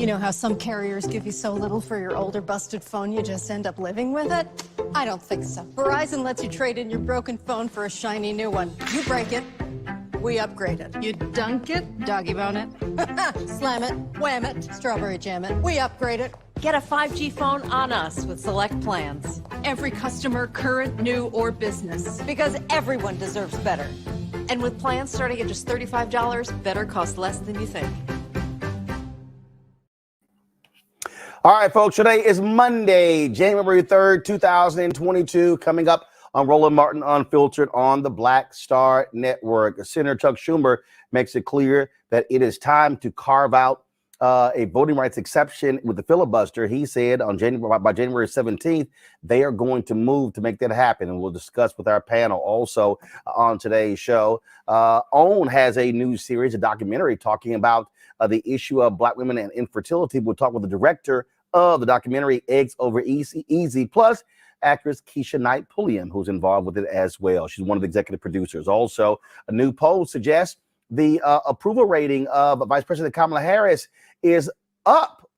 You know how some carriers give you so little for your older busted phone you just end up living with it? I don't think so. Verizon lets you trade in your broken phone for a shiny new one. You break it, We upgraded. You dunk it, doggy bone it. Slam it, wham it, strawberry jam it. We upgraded. Get a 5G phone on us with select plans. Every customer, current, new, or business. Because everyone deserves better. And with plans starting at just $35, better costs less than you think. All right, folks, today is Monday, January 3rd, 2022, coming up on Roland Martin Unfiltered on the Black Star Network. Senator Chuck Schumer makes it clear that it is time to carve out a voting rights exception with the filibuster. He said by January 17th, they are going to move to make that happen. And we'll discuss with our panel also on today's show. OWN has a new series, a documentary talking about the issue of Black women and infertility. We'll talk with the director of the documentary, Eggs Over Easy, plus actress Keshia Knight Pulliam, who's involved with it as well. She's one of the executive producers. Also, a new poll suggests the approval rating of Vice President Kamala Harris is up.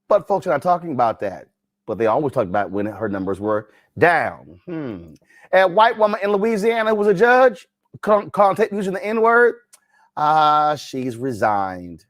But folks are not talking about that. But they always talk about when her numbers were down. A white woman in Louisiana was a judge, using the N-word. She's resigned.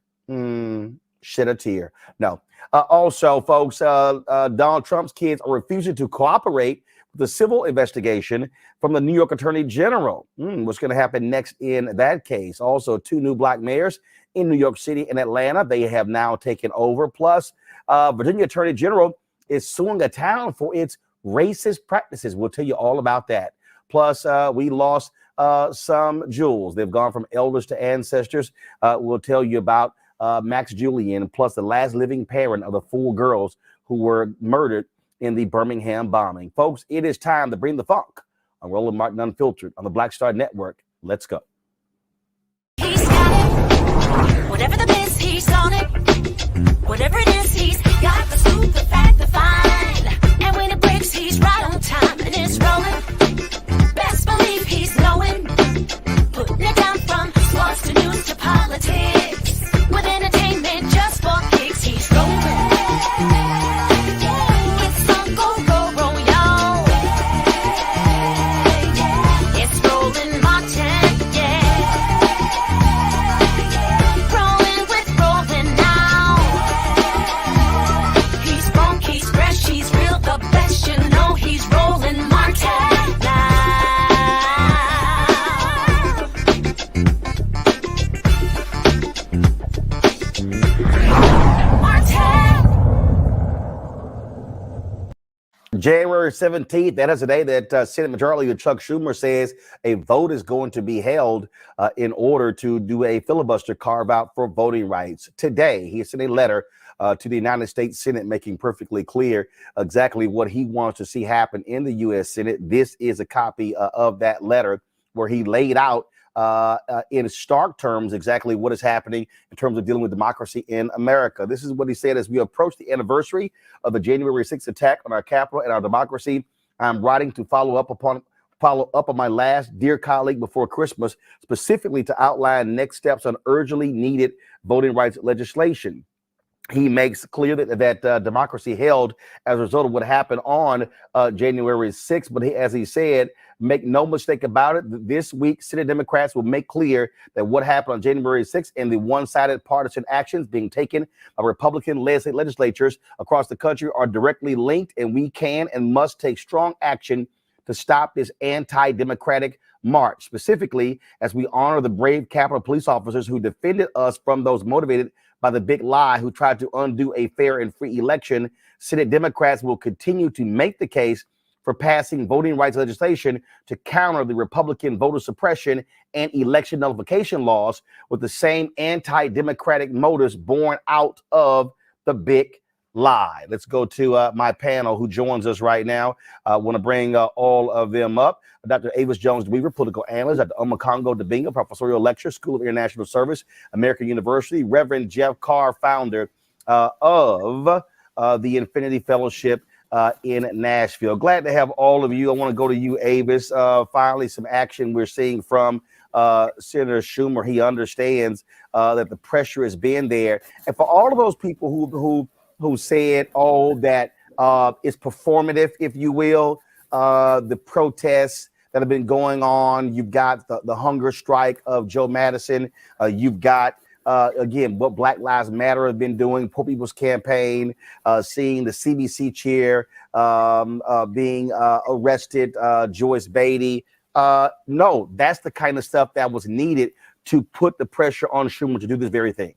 Shed a tear. No. Also, folks, Donald Trump's kids are refusing to cooperate with the civil investigation from the New York Attorney General. What's going to happen next in that case? Also, 2 new Black mayors in New York City and Atlanta. They have now taken over. Plus, Virginia Attorney General is suing a town for its racist practices. We'll tell you all about that. Plus, we lost some jewels. They've gone from elders to ancestors. We'll tell you about Max Julian, plus the last living parent of the 4 girls who were murdered in the Birmingham bombing. Folks, it is time to bring the funk on Roland Martin Unfiltered on the Black Star Network. Let's go. He's got it. Whatever the biz, he's on it. Whatever it is, he's got the scoop, the fact, the find. And when it breaks, he's right on time and it's rolling. Best believe he's knowing. Putting it down from sports to news to politics. With entertainment just for kicks, he's rolling. It's on go, y'all. It's Roland Martin, yeah. Rolling with Roland now. He's funk, he's fresh, he's real, the best, you know he's Roland Martin now. January 17th, that is the day that Senate Majority Leader Chuck Schumer says a vote is going to be held in order to do a filibuster carve out for voting rights. Today, he sent a letter to the United States Senate making perfectly clear exactly what he wants to see happen in the U.S. Senate. This is a copy of that letter where he laid out in stark terms exactly what is happening in terms of dealing with democracy in America. This is what he said: as we approach the anniversary of the January 6th attack on our Capitol and our democracy, I'm writing to follow up on my last dear colleague before Christmas, specifically to outline next steps on urgently needed voting rights legislation. He makes clear that democracy held as a result of what happened on January 6th. But as he said, make no mistake about it, this week, Senate Democrats will make clear that what happened on January 6th and the one-sided partisan actions being taken by Republican-led legislatures across the country are directly linked, and we can and must take strong action to stop this anti-democratic march, specifically as we honor the brave Capitol police officers who defended us from those motivated by the big lie who tried to undo a fair and free election. Senate Democrats will continue to make the case for passing voting rights legislation to counter the Republican voter suppression and election nullification laws with the same anti-democratic motives born out of the big lie. Let's go to my panel who joins us right now. I want to bring all of them up. Dr. Avis Jones-Weaver, political analyst at the Omakongo Dibinga Professorial Lecture, School of International Service, American University. Reverend Jeff Carr, founder of the Infinity Fellowship in Nashville. Glad to have all of you. I want to go to you, Avis. Finally, some action we're seeing from Senator Schumer. He understands that the pressure has been there. And for all of those people who said, oh, that it's performative, if you will, the protests, that have been going on. You've got the hunger strike of Joe Madison. You've got again, what Black Lives Matter have been doing, Poor People's Campaign, seeing the CBC chair being arrested, Joyce Beatty. No, that's the kind of stuff that was needed to put the pressure on Schumer to do this very thing.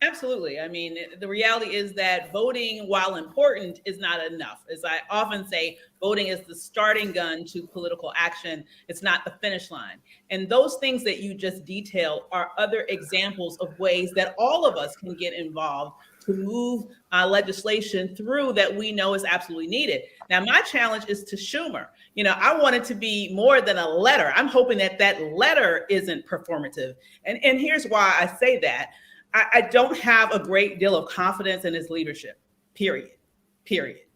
Absolutely. I mean, the reality is that voting, while important, is not enough. As I often say, voting is the starting gun to political action. It's not the finish line. And those things that you just detailed are other examples of ways that all of us can get involved to move legislation through that we know is absolutely needed. Now, my challenge is to Schumer. You know, I want it to be more than a letter. I'm hoping that that letter isn't performative. And here's why I say that. I don't have a great deal of confidence in his leadership, period,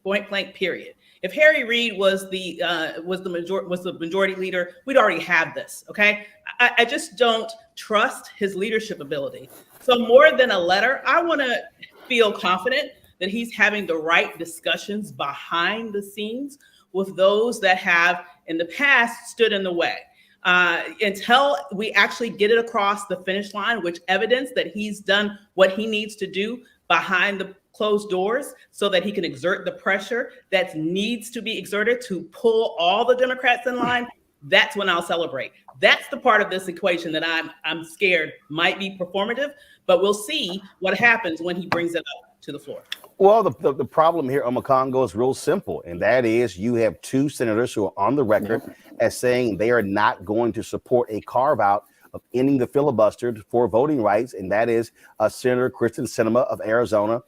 point blank, period. If Harry Reid was the majority leader, we'd already have this, okay? I just don't trust his leadership ability. So more than a letter, I want to feel confident that he's having the right discussions behind the scenes with those that have in the past stood in the way. Until we actually get it across the finish line, which evidence that he's done what he needs to do behind the closed doors so that he can exert the pressure that needs to be exerted to pull all the Democrats in line, that's when I'll celebrate. That's the part of this equation that I'm scared might be performative, but we'll see what happens when he brings it up to the floor. Well, the problem here on Congo is real simple, and that is you have two senators who are on the record as saying they are not going to support a carve-out of ending the filibuster for voting rights, and that is Senator Kristen Sinema of Arizona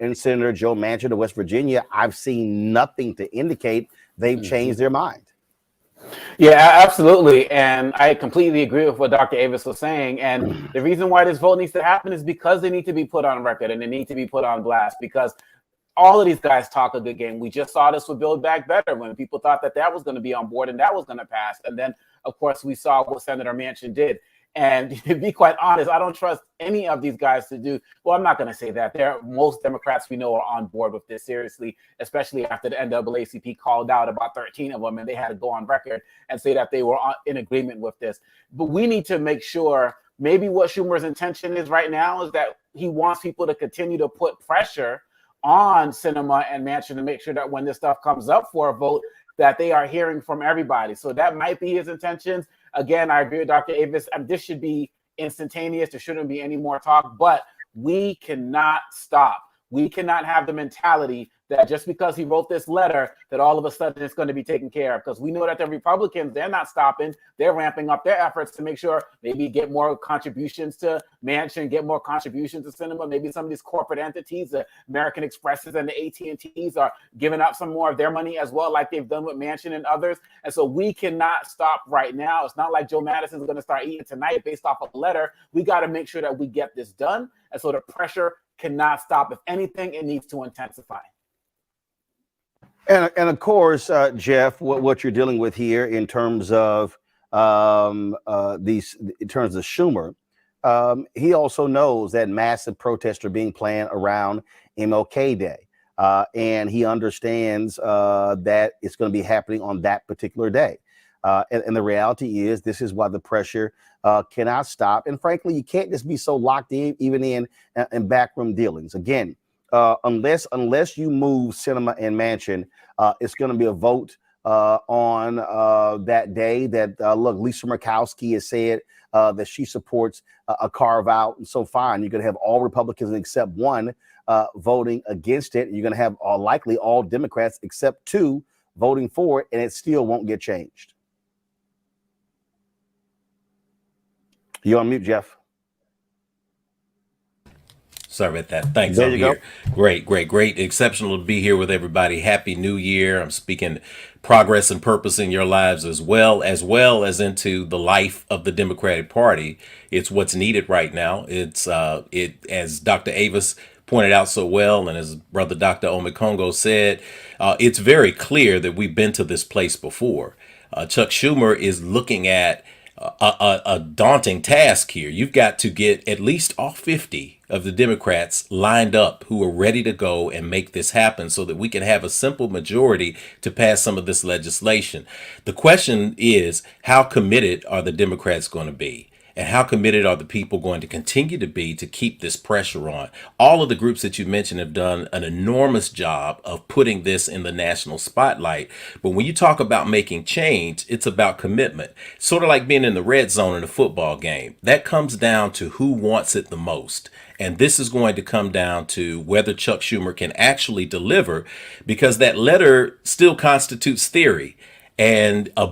and Senator Joe Manchin of West Virginia. I've seen nothing to indicate they've changed their mind. Yeah, absolutely. And I completely agree with what Dr. Avis was saying. And the reason why this vote needs to happen is because they need to be put on record and they need to be put on blast, because all of these guys talk a good game. We just saw this with Build Back Better when people thought that that was going to be on board and that was going to pass. And then, of course, we saw what Senator Manchin did. And to be quite honest, I don't trust any of these guys to do, well, I'm not going to say that. Most Democrats we know are on board with this seriously, especially after the NAACP called out about 13 of them and they had to go on record and say that they were in agreement with this. But we need to make sure maybe what Schumer's intention is right now is that he wants people to continue to put pressure on Sinema and Manchin to make sure that when this stuff comes up for a vote, that they are hearing from everybody. So that might be his intentions. Again, I agree with Dr. Avis. This should be instantaneous. There shouldn't be any more talk, but we cannot stop. We cannot have the mentality that just because he wrote this letter, that all of a sudden it's going to be taken care of. Because we know that the Republicans, they're not stopping. They're ramping up their efforts to make sure maybe get more contributions to Manchin, get more contributions to Sinema. Maybe some of these corporate entities, the American Expresses and the AT&Ts are giving up some more of their money as well, like they've done with Manchin and others. And so we cannot stop right now. It's not like Joe Madison's going to start eating tonight based off of a letter. We got to make sure that we get this done. And so the pressure cannot stop. If anything, it needs to intensify. And of course, Jeff, what you're dealing with here in terms of Schumer, he also knows that massive protests are being planned around MLK Day, and he understands that it's going to be happening on that particular day. And the reality is, this is why the pressure cannot stop. And frankly, you can't just be so locked in, even in backroom dealings. Again, unless you move Sinema and Manchin, it's going to be a vote on that day that look, Lisa Murkowski has said that she supports a carve out, and so fine, you're going to have all Republicans except one voting against it. You're going to have likely all Democrats except two voting for it, and it still won't get changed. You're on mute, Jeff. Sorry about that. Thanks. There I'm you here. go. Great. Exceptional to be here with everybody. Happy New Year. I'm speaking progress and purpose in your lives as well as into the life of the Democratic Party. It's what's needed right now. It's as Dr. Avis pointed out so well, and as Brother Dr. Omekongo said, it's very clear that we've been to this place before. Chuck Schumer is looking at a daunting task here. You've got to get at least all 50 of the Democrats lined up who are ready to go and make this happen so that we can have a simple majority to pass some of this legislation. The question is, how committed are the Democrats going to be? And how committed are the people going to continue to be to keep this pressure on? All of the groups that you mentioned have done an enormous job of putting this in the national spotlight. But when you talk about making change, it's about commitment. Sort of like being in the red zone in a football game. That comes down to who wants it the most. And this is going to come down to whether Chuck Schumer can actually deliver, because that letter still constitutes theory. And a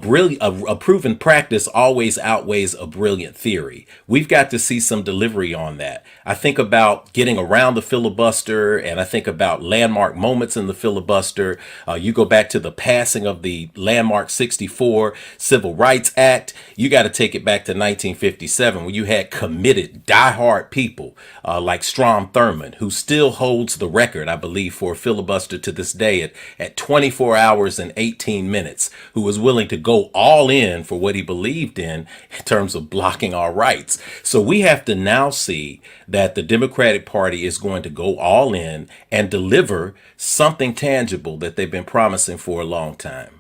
proven practice always outweighs a brilliant theory. We've got to see some delivery on that. I think about getting around the filibuster, and I think about landmark moments in the filibuster. You go back to the passing of the landmark 64 Civil Rights Act. You got to take it back to 1957 when you had committed, diehard people like Strom Thurmond, who still holds the record, I believe, for a filibuster to this day at 24 hours and 18 minutes. Who was willing to go all in for what he believed in terms of blocking our rights. So we have to now see that the Democratic Party is going to go all in and deliver something tangible that they've been promising for a long time.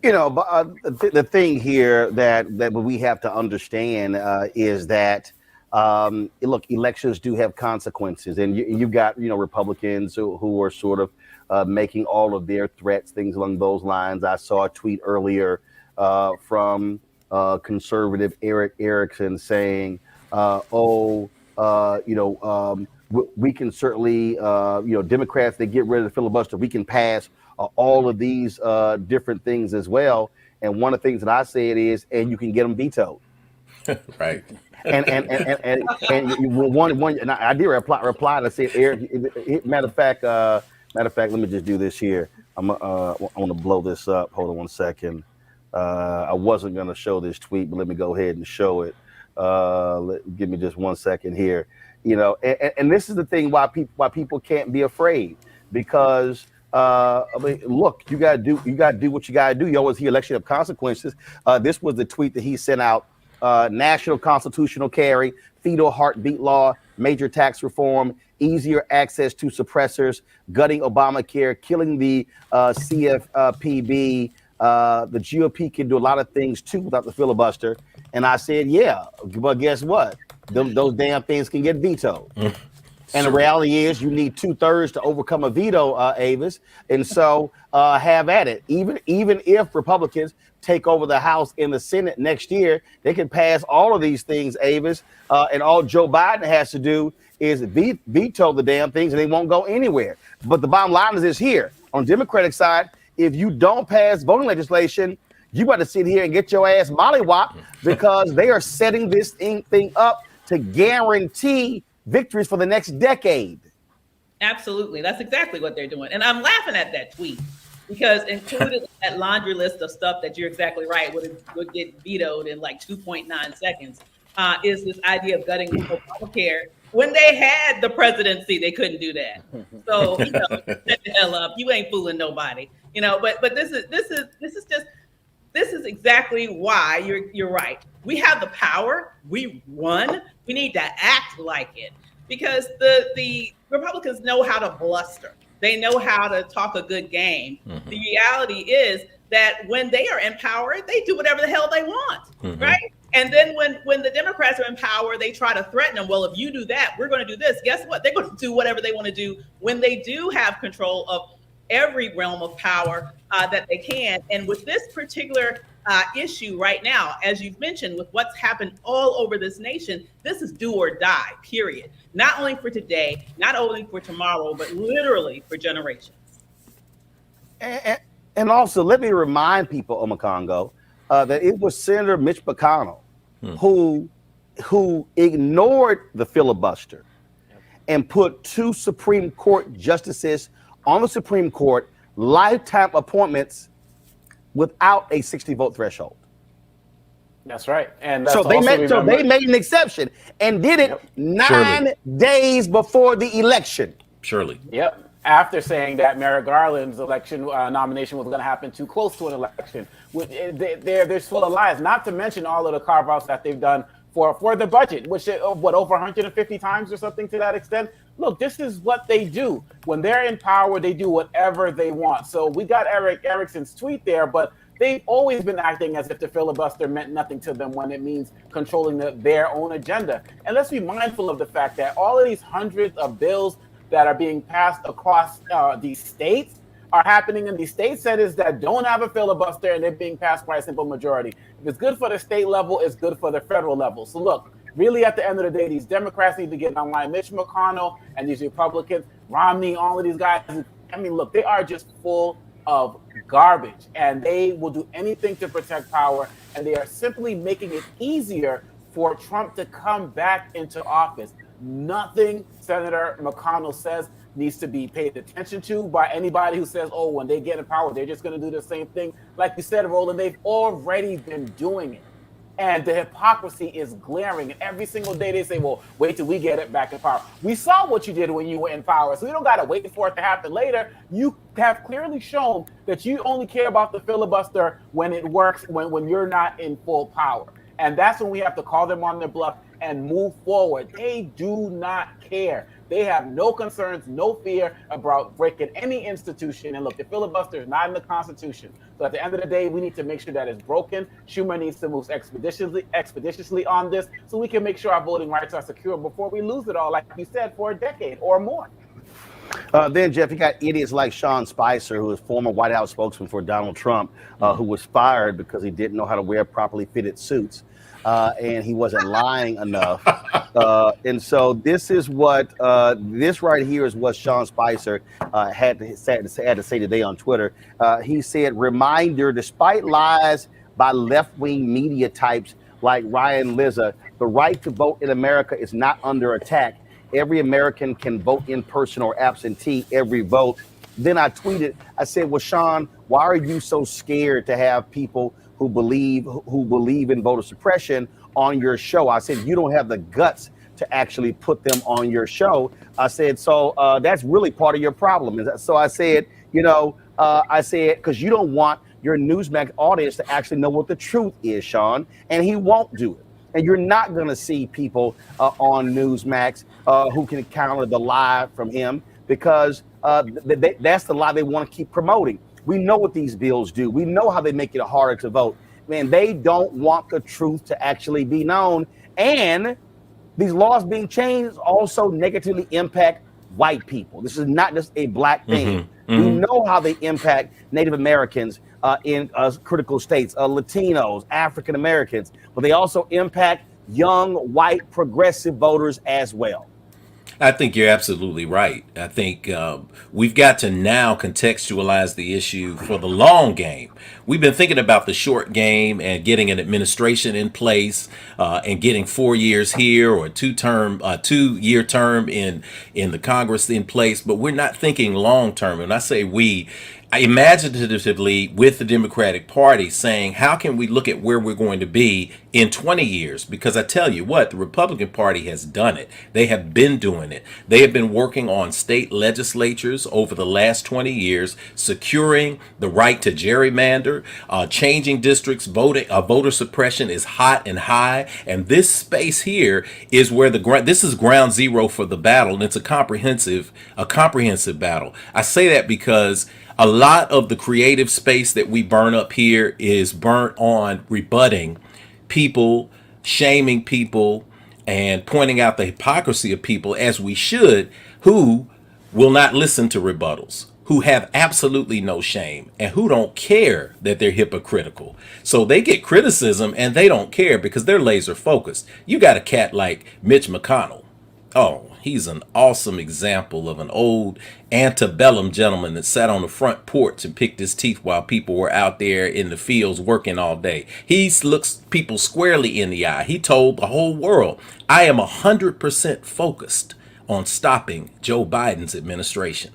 You know, but the thing here that we have to understand is that look, elections do have consequences, and you've got Republicans who are sort of making all of their threats, things along those lines. I saw a tweet earlier from conservative Eric Erickson saying, we can certainly, Democrats, they get rid of the filibuster, we can pass all of these different things as well. And one of the things that I said is, and you can get them vetoed. Right. And I did reply to say, Eric, matter of fact, let me just do this here. I want to blow this up. Hold on one second. I wasn't going to show this tweet, but let me go ahead and show it. Give me just 1 second here. And this is the thing why people can't be afraid, because look, you gotta do what you gotta do. You always hear election of consequences. This was the tweet that he sent out. National constitutional carry, fetal heartbeat law, major tax reform, easier access to suppressors, gutting Obamacare, killing the CFPB. The GOP can do a lot of things too without the filibuster. And I said, yeah, but guess what? Those damn things can get vetoed. And the reality is you need 2/3 to overcome a veto, Avis. And so have at it. Even if Republicans take over the House and the Senate next year, they can pass all of these things, Avis. And all Joe Biden has to do is veto the damn things, and they won't go anywhere. But the bottom line is this here. On the Democratic side, if you don't pass voting legislation, you got to sit here and get your ass mollywopped, because they are setting this thing up to guarantee victories for the next decade. Absolutely. That's exactly what they're doing. And I'm laughing at that tweet, because included that laundry list of stuff that you're exactly right would get vetoed in like 2.9 seconds is this idea of gutting Obamacare. When they had the presidency, they couldn't do that. So shut the hell up. You ain't fooling nobody. But this is exactly why you're right. We have the power. We won. We need to act like it, because the Republicans know how to bluster. They know how to talk a good game. Mm-hmm. The reality is that when they are in power, they do whatever the hell they want, mm-hmm. right? And then when the Democrats are in power, they try to threaten them. Well, if you do that, we're going to do this. Guess what? They're going to do whatever they want to do when they do have control of every realm of power that they can. And with this particular issue right now, as you've mentioned, with what's happened all over this nation, this is do or die, period. Not only for today, not only for tomorrow, but literally for generations. And also, let me remind people, Omakongo, that it was Senator Mitch McConnell who ignored the filibuster and put 2 Supreme Court justices on the Supreme Court, lifetime appointments, without a 60-vote threshold. That's right. And that's so they made an exception and did it 9 days before the election. Surely. Yep. after saying that Merrick Garland's election nomination was going to happen too close to an election. They're full of lies, not to mention all of the carve-outs that they've done for the budget, which over 150 times or something to that extent. Look, this is what they do. When they're in power, they do whatever they want. So we got Eric Erickson's tweet there, but they've always been acting as if the filibuster meant nothing to them when it means controlling their own agenda. And let's be mindful of the fact that all of these hundreds of bills that are being passed across these states are happening in these state senators that don't have a filibuster, and they're being passed by a simple majority. If it's good for the state level, it's good for the federal level. So look, really at the end of the day, these Democrats need to get online. Mitch McConnell and these Republicans, Romney, all of these guys, I mean, look, they are just full of garbage, and they will do anything to protect power, and they are simply making it easier for Trump to come back into office. Nothing Senator McConnell says needs to be paid attention to by anybody who says, oh, when they get in power, they're just going to do the same thing. Like you said, Roland, they've already been doing it. And the hypocrisy is glaring. And every single day they say, well, wait till we get it back in power. We saw what you did when you were in power, so we don't got to wait for it to happen later. You have clearly shown that you only care about the filibuster when it works, when you're not in full power. And that's when we have to call them on their bluff and move forward. They do not care. They have no concerns, no fear about breaking any institution. And look, the filibuster is not in the Constitution. So at the end of the day, we need to make sure that it's broken. Schumer needs to move expeditiously on this so we can make sure our voting rights are secure before we lose it all, like you said, for a decade or more. Then, Jeff, you got idiots like Sean Spicer, who is former White House spokesman for Donald Trump, who was fired because he didn't know how to wear properly fitted suits. And he wasn't lying enough. And so this is what this right here is what Sean Spicer had to say today on Twitter. He said, reminder, despite lies by left-wing media types like Ryan Lizza, the right to vote in America is not under attack. Every American can vote in person or absentee every vote. Then I tweeted, I said, well, Sean, why are you so scared to have people who believe in voter suppression on your show? I said, you don't have the guts to actually put them on your show. I said, so that's really part of your problem. So I said, because you don't want your Newsmax audience to actually know what the truth is, Sean, and he won't do it. And you're not going to see people on Newsmax who can counter the lie from him, because that's the lie they want to keep promoting. We know what these bills do. We know how they make it harder to vote. Man, they don't want the truth to actually be known. And these laws being changed also negatively impact white people. This is not just a black thing. We know how they impact Native Americans in critical states, Latinos, African Americans, but they also impact young, white, progressive voters as well. I think you're absolutely right. I think we've got to now contextualize the issue for the long game. We've been thinking about the short game and getting an administration in place and getting 4 years here or a 2-year term in the Congress in place, but we're not thinking long term. And I say we, imaginatively with the Democratic Party saying, how can we look at where we're going to be in 20 years? Because I tell you what, the Republican Party has done it. They have been doing it. They have been working on state legislatures over the last 20 years, securing the right to gerrymander, changing districts, voter suppression is hot and high. And this space here is where this is ground zero for the battle. And it's a comprehensive battle. I say that because a lot of the creative space that we burn up here is burnt on rebutting people, shaming people, and pointing out the hypocrisy of people, as we should, who will not listen to rebuttals, who have absolutely no shame, and who don't care that they're hypocritical. So they get criticism and they don't care because they're laser focused. You got a cat like Mitch McConnell. Oh, he's an awesome example of an old antebellum gentleman that sat on the front porch and picked his teeth while people were out there in the fields working all day. He looks people squarely in the eye. He told the whole world, I am 100% focused on stopping Joe Biden's administration.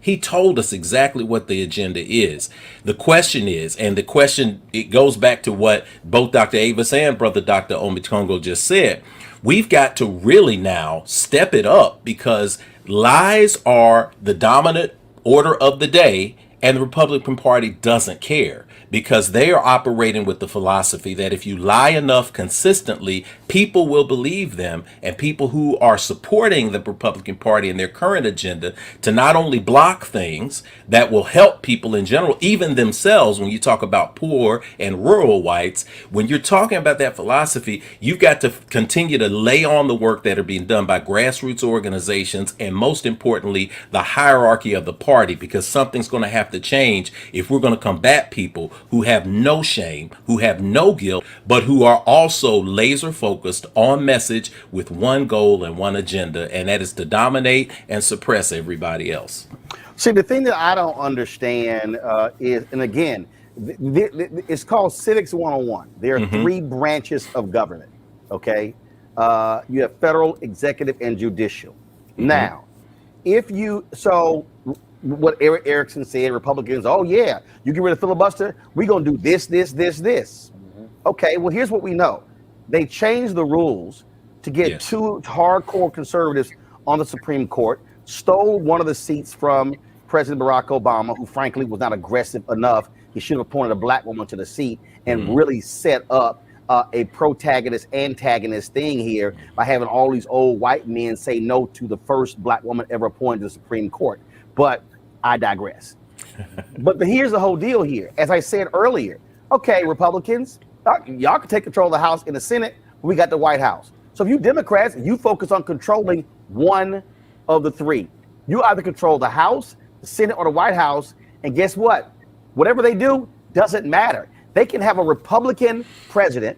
He told us exactly what the agenda is. The question is, it goes back to what both Dr. Avis and Brother Dr. Omitongo just said. we've got to really now step it up, because lies are the dominant order of the day, and the Republican Party doesn't care, because they are operating with the philosophy that if you lie enough consistently, people will believe them, and people who are supporting the Republican Party and their current agenda to not only block things that will help people in general, even themselves, when you talk about poor and rural whites, when you're talking about that philosophy, you've got to continue to lay on the work that are being done by grassroots organizations, and most importantly, the hierarchy of the party, because something's going to have to change if we're going to combat people who have no shame, who have no guilt, but who are also laser focused on message with one goal and one agenda, and that is to dominate and suppress everybody else. See, the thing that I don't understand is, and again, it's called Civics 101. There are three branches of government, okay? You have federal, executive, and judicial. Now, what Eric Erickson said, Republicans, oh yeah, you get rid of filibuster, we're going to do this. Okay, well, here's what we know. They changed the rules to get two hardcore conservatives on the Supreme Court, stole one of the seats from President Barack Obama, who frankly was not aggressive enough. He should have appointed a black woman to the seat and really set up a protagonist-antagonist thing here by having all these old white men say no to the first black woman ever appointed to the Supreme Court. But I digress. But here's the whole deal here. As I said earlier, okay, Republicans, y'all can take control of the House and the Senate. We got the White House. So if you Democrats, you focus on controlling one of the three. You either control the House, the Senate, or the White House. And guess what? Whatever they do doesn't matter. They can have a Republican president,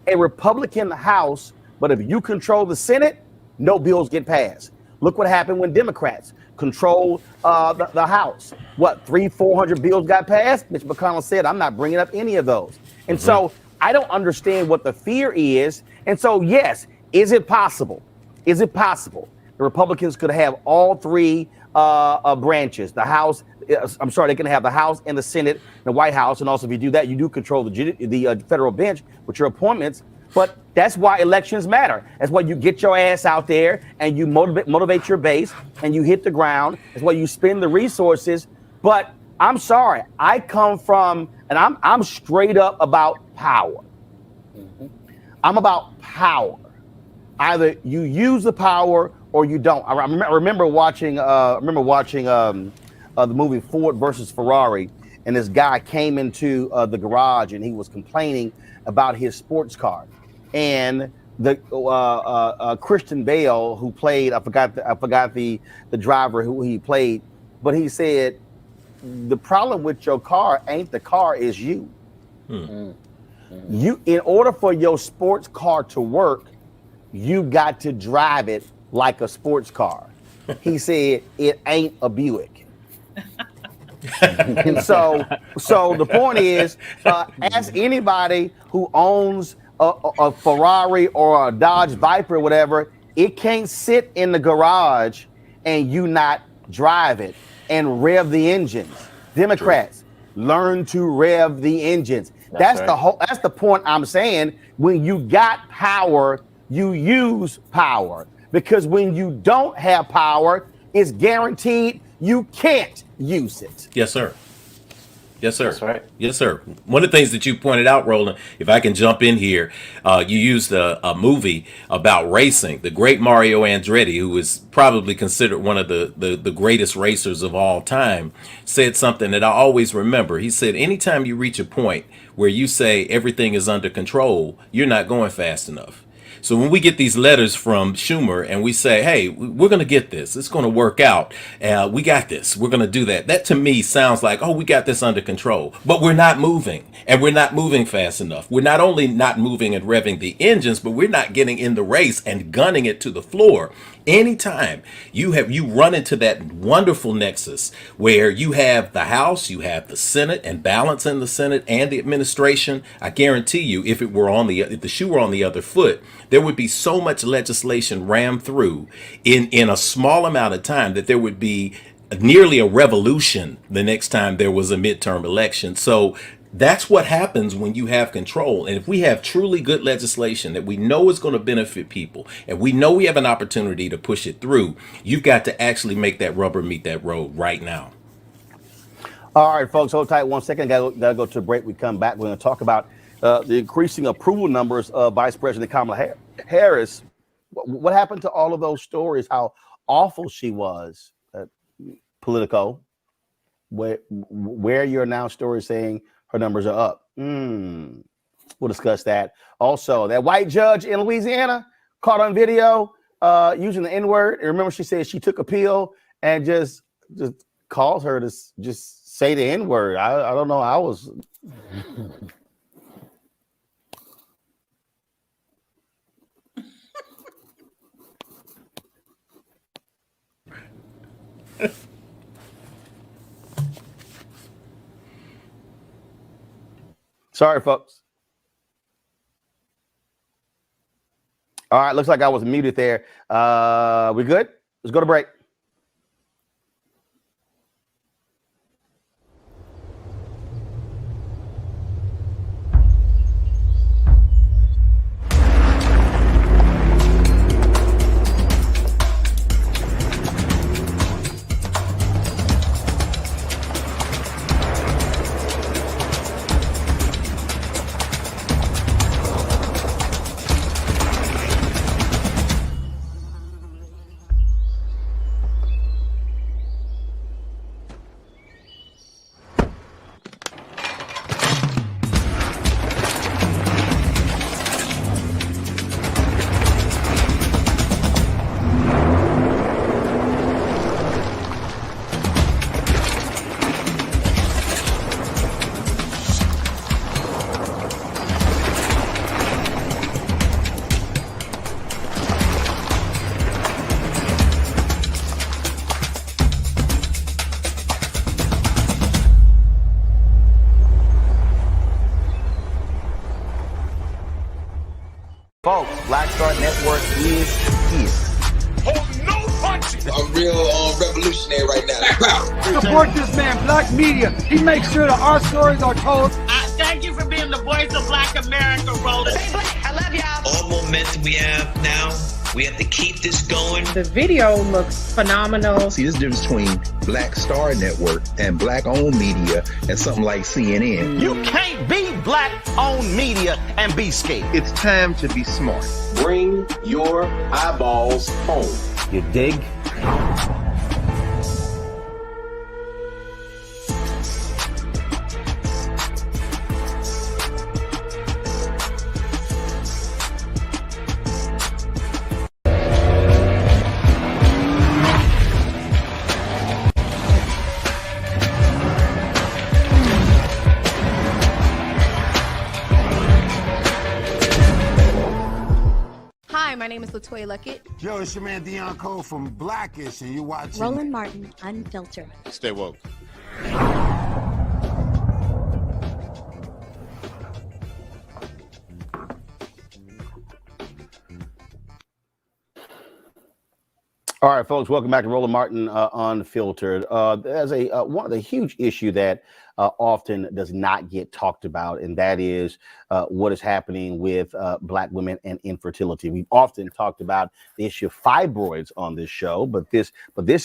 a Republican House, but if you control the Senate, no bills get passed. Look what happened when Democrats control the House. What, 300-400 bills got passed? Mitch McConnell said, I'm not bringing up any of those. And so I don't understand what the fear is. And so, yes, is it possible? Is it possible the Republicans could have all three branches, the House, they can have the House and the Senate, the White House, and also if you do that, you do control the federal bench with your appointments. But that's why elections matter. That's why you get your ass out there and you motivate your base and you hit the ground. That's why you spend the resources. But I'm sorry, I come from, and I'm straight up about power. I'm about power. Either you use the power or you don't. I remember watching the movie Ford versus Ferrari, and this guy came into the garage and he was complaining about his sports car. And the Christian Bale, who played, I forgot the driver who he played, but he said the problem with your car ain't the car, is you. You, in order for your sports car to work, you got to drive it like a sports car. He said it ain't a Buick. And so the point is, ask anybody who owns a Ferrari or a Dodge Viper or whatever, it can't sit in the garage and you not drive it and rev the engines. Democrats, learn to rev the engines. That's the point I'm saying. When you got power, you use power. Because when you don't have power, it's guaranteed you can't use it. Yes, sir. Yes, sir. That's right. Yes, sir. One of the things that you pointed out, Roland, if I can jump in here, you used a movie about racing. The great Mario Andretti, who is probably considered one of the greatest racers of all time, said something that I always remember. He said, anytime you reach a point where you say everything is under control, you're not going fast enough. So when we get these letters from Schumer and we say, hey, we're going to get this, it's going to work out, we got this, we're going to do that. That to me sounds like, oh, we got this under control, but we're not moving, and we're not moving fast enough. We're not only not moving and revving the engines, but we're not getting in the race and gunning it to the floor. Anytime you run into that wonderful nexus where you have the House, you have the Senate, and balance in the Senate and the administration, I guarantee you, if the shoe were on the other foot, there would be so much legislation rammed through in a small amount of time that there would be nearly a revolution the next time there was a midterm election. So That's what happens when you have control. And if we have truly good legislation that we know is going to benefit people, and we know we have an opportunity to push it through, you've got to actually make that rubber meet that road right now. All right, folks, hold tight 1 second. Gotta go to a break. We come back. We're going to talk about the increasing approval numbers of Vice President Kamala Harris. What happened to all of those stories? How awful she was, Politico, where you're now stories saying her numbers are up. We'll discuss that. Also, that white judge in Louisiana caught on video using the N-word. And remember, she said she took a pill and just calls her to just say the N-word. I don't know. I was. Sorry, folks. All right, looks like I was muted there. We good? Let's go to break. Folks, Black Star Network is here. Hold no punches. I'm real revolutionary right now. Support this man, Black Media. He makes sure that our stories are told. Thank you for being the voice of Black America, Roland. Hey, Black, I love y'all. All momentum we have now, we have to keep this going. The video looks phenomenal. See, this difference between Black Star Network and Black-owned media and something like CNN. You can't be Black-owned media and be scared. It's time to be smart. Bring your eyeballs home. You dig? My name is Latoya Luckett. Yo, it's your man Dion Cole from Blackish, and you watching Roland Martin, Unfiltered. Stay woke. All right, folks, welcome back to Roland Martin Unfiltered. There's one of the huge issue that often does not get talked about, and that is what is happening with Black women and infertility. We've often talked about the issue of fibroids on this show, but this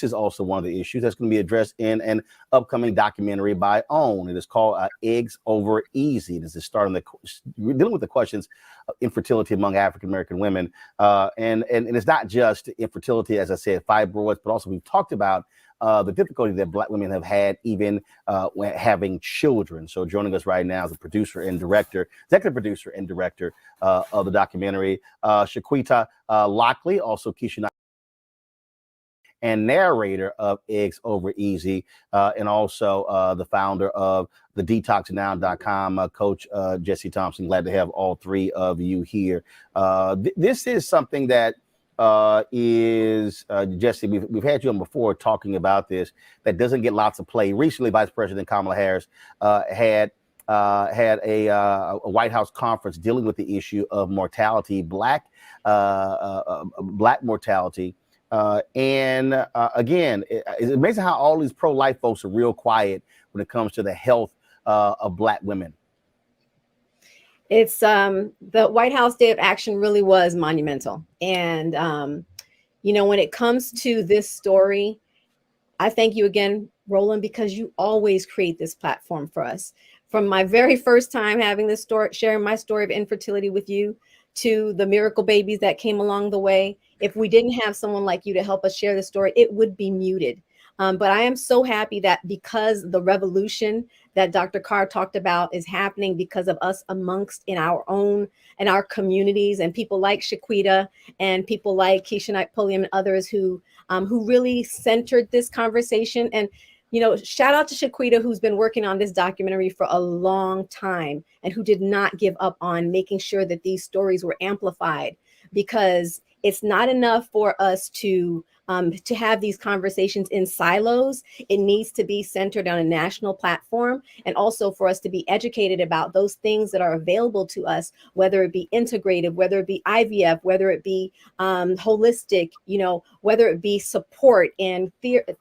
is also one of the issues that's going to be addressed in an upcoming documentary by OWN. It is called Eggs Over Easy. This is we're dealing with the questions of infertility among African American women, and it's not just infertility, as I said, fibroids, but also we've talked about the difficulty that Black women have had even when having children. So joining us right now is the executive producer and director of the documentary, Shaquita Lockley, also Keshia Knight, and narrator of Eggs Over Easy, and also the founder of the detoxnow.com, Coach Jesse Thompson. Glad to have all three of you here. This is something that Jesse, we've had you on before talking about this, that doesn't get lots of play. Recently, Vice President Kamala Harris had a White House conference dealing with the issue of mortality, Black mortality. Again, it's amazing how all these pro-life folks are real quiet when it comes to the health of Black women. It's the White House Day of Action really was monumental. And, you know, when it comes to this story, I thank you again, Roland, because you always create this platform for us. From my very first time having this story, sharing my story of infertility with you, to the miracle babies that came along the way. If we didn't have someone like you to help us share the story, it would be muted. But I am so happy that because the revolution that Dr. Carr talked about is happening because of us amongst in our communities, and people like Shaquita and people like Keshia Knight Pulliam and others who really centered this conversation. And you know, shout out to Shaquita, who's been working on this documentary for a long time and who did not give up on making sure that these stories were amplified, because it's not enough for us to have these conversations in silos. It needs to be centered on a national platform, and also for us to be educated about those things that are available to us, whether it be integrative, whether it be IVF, whether it be holistic, you know, whether it be support and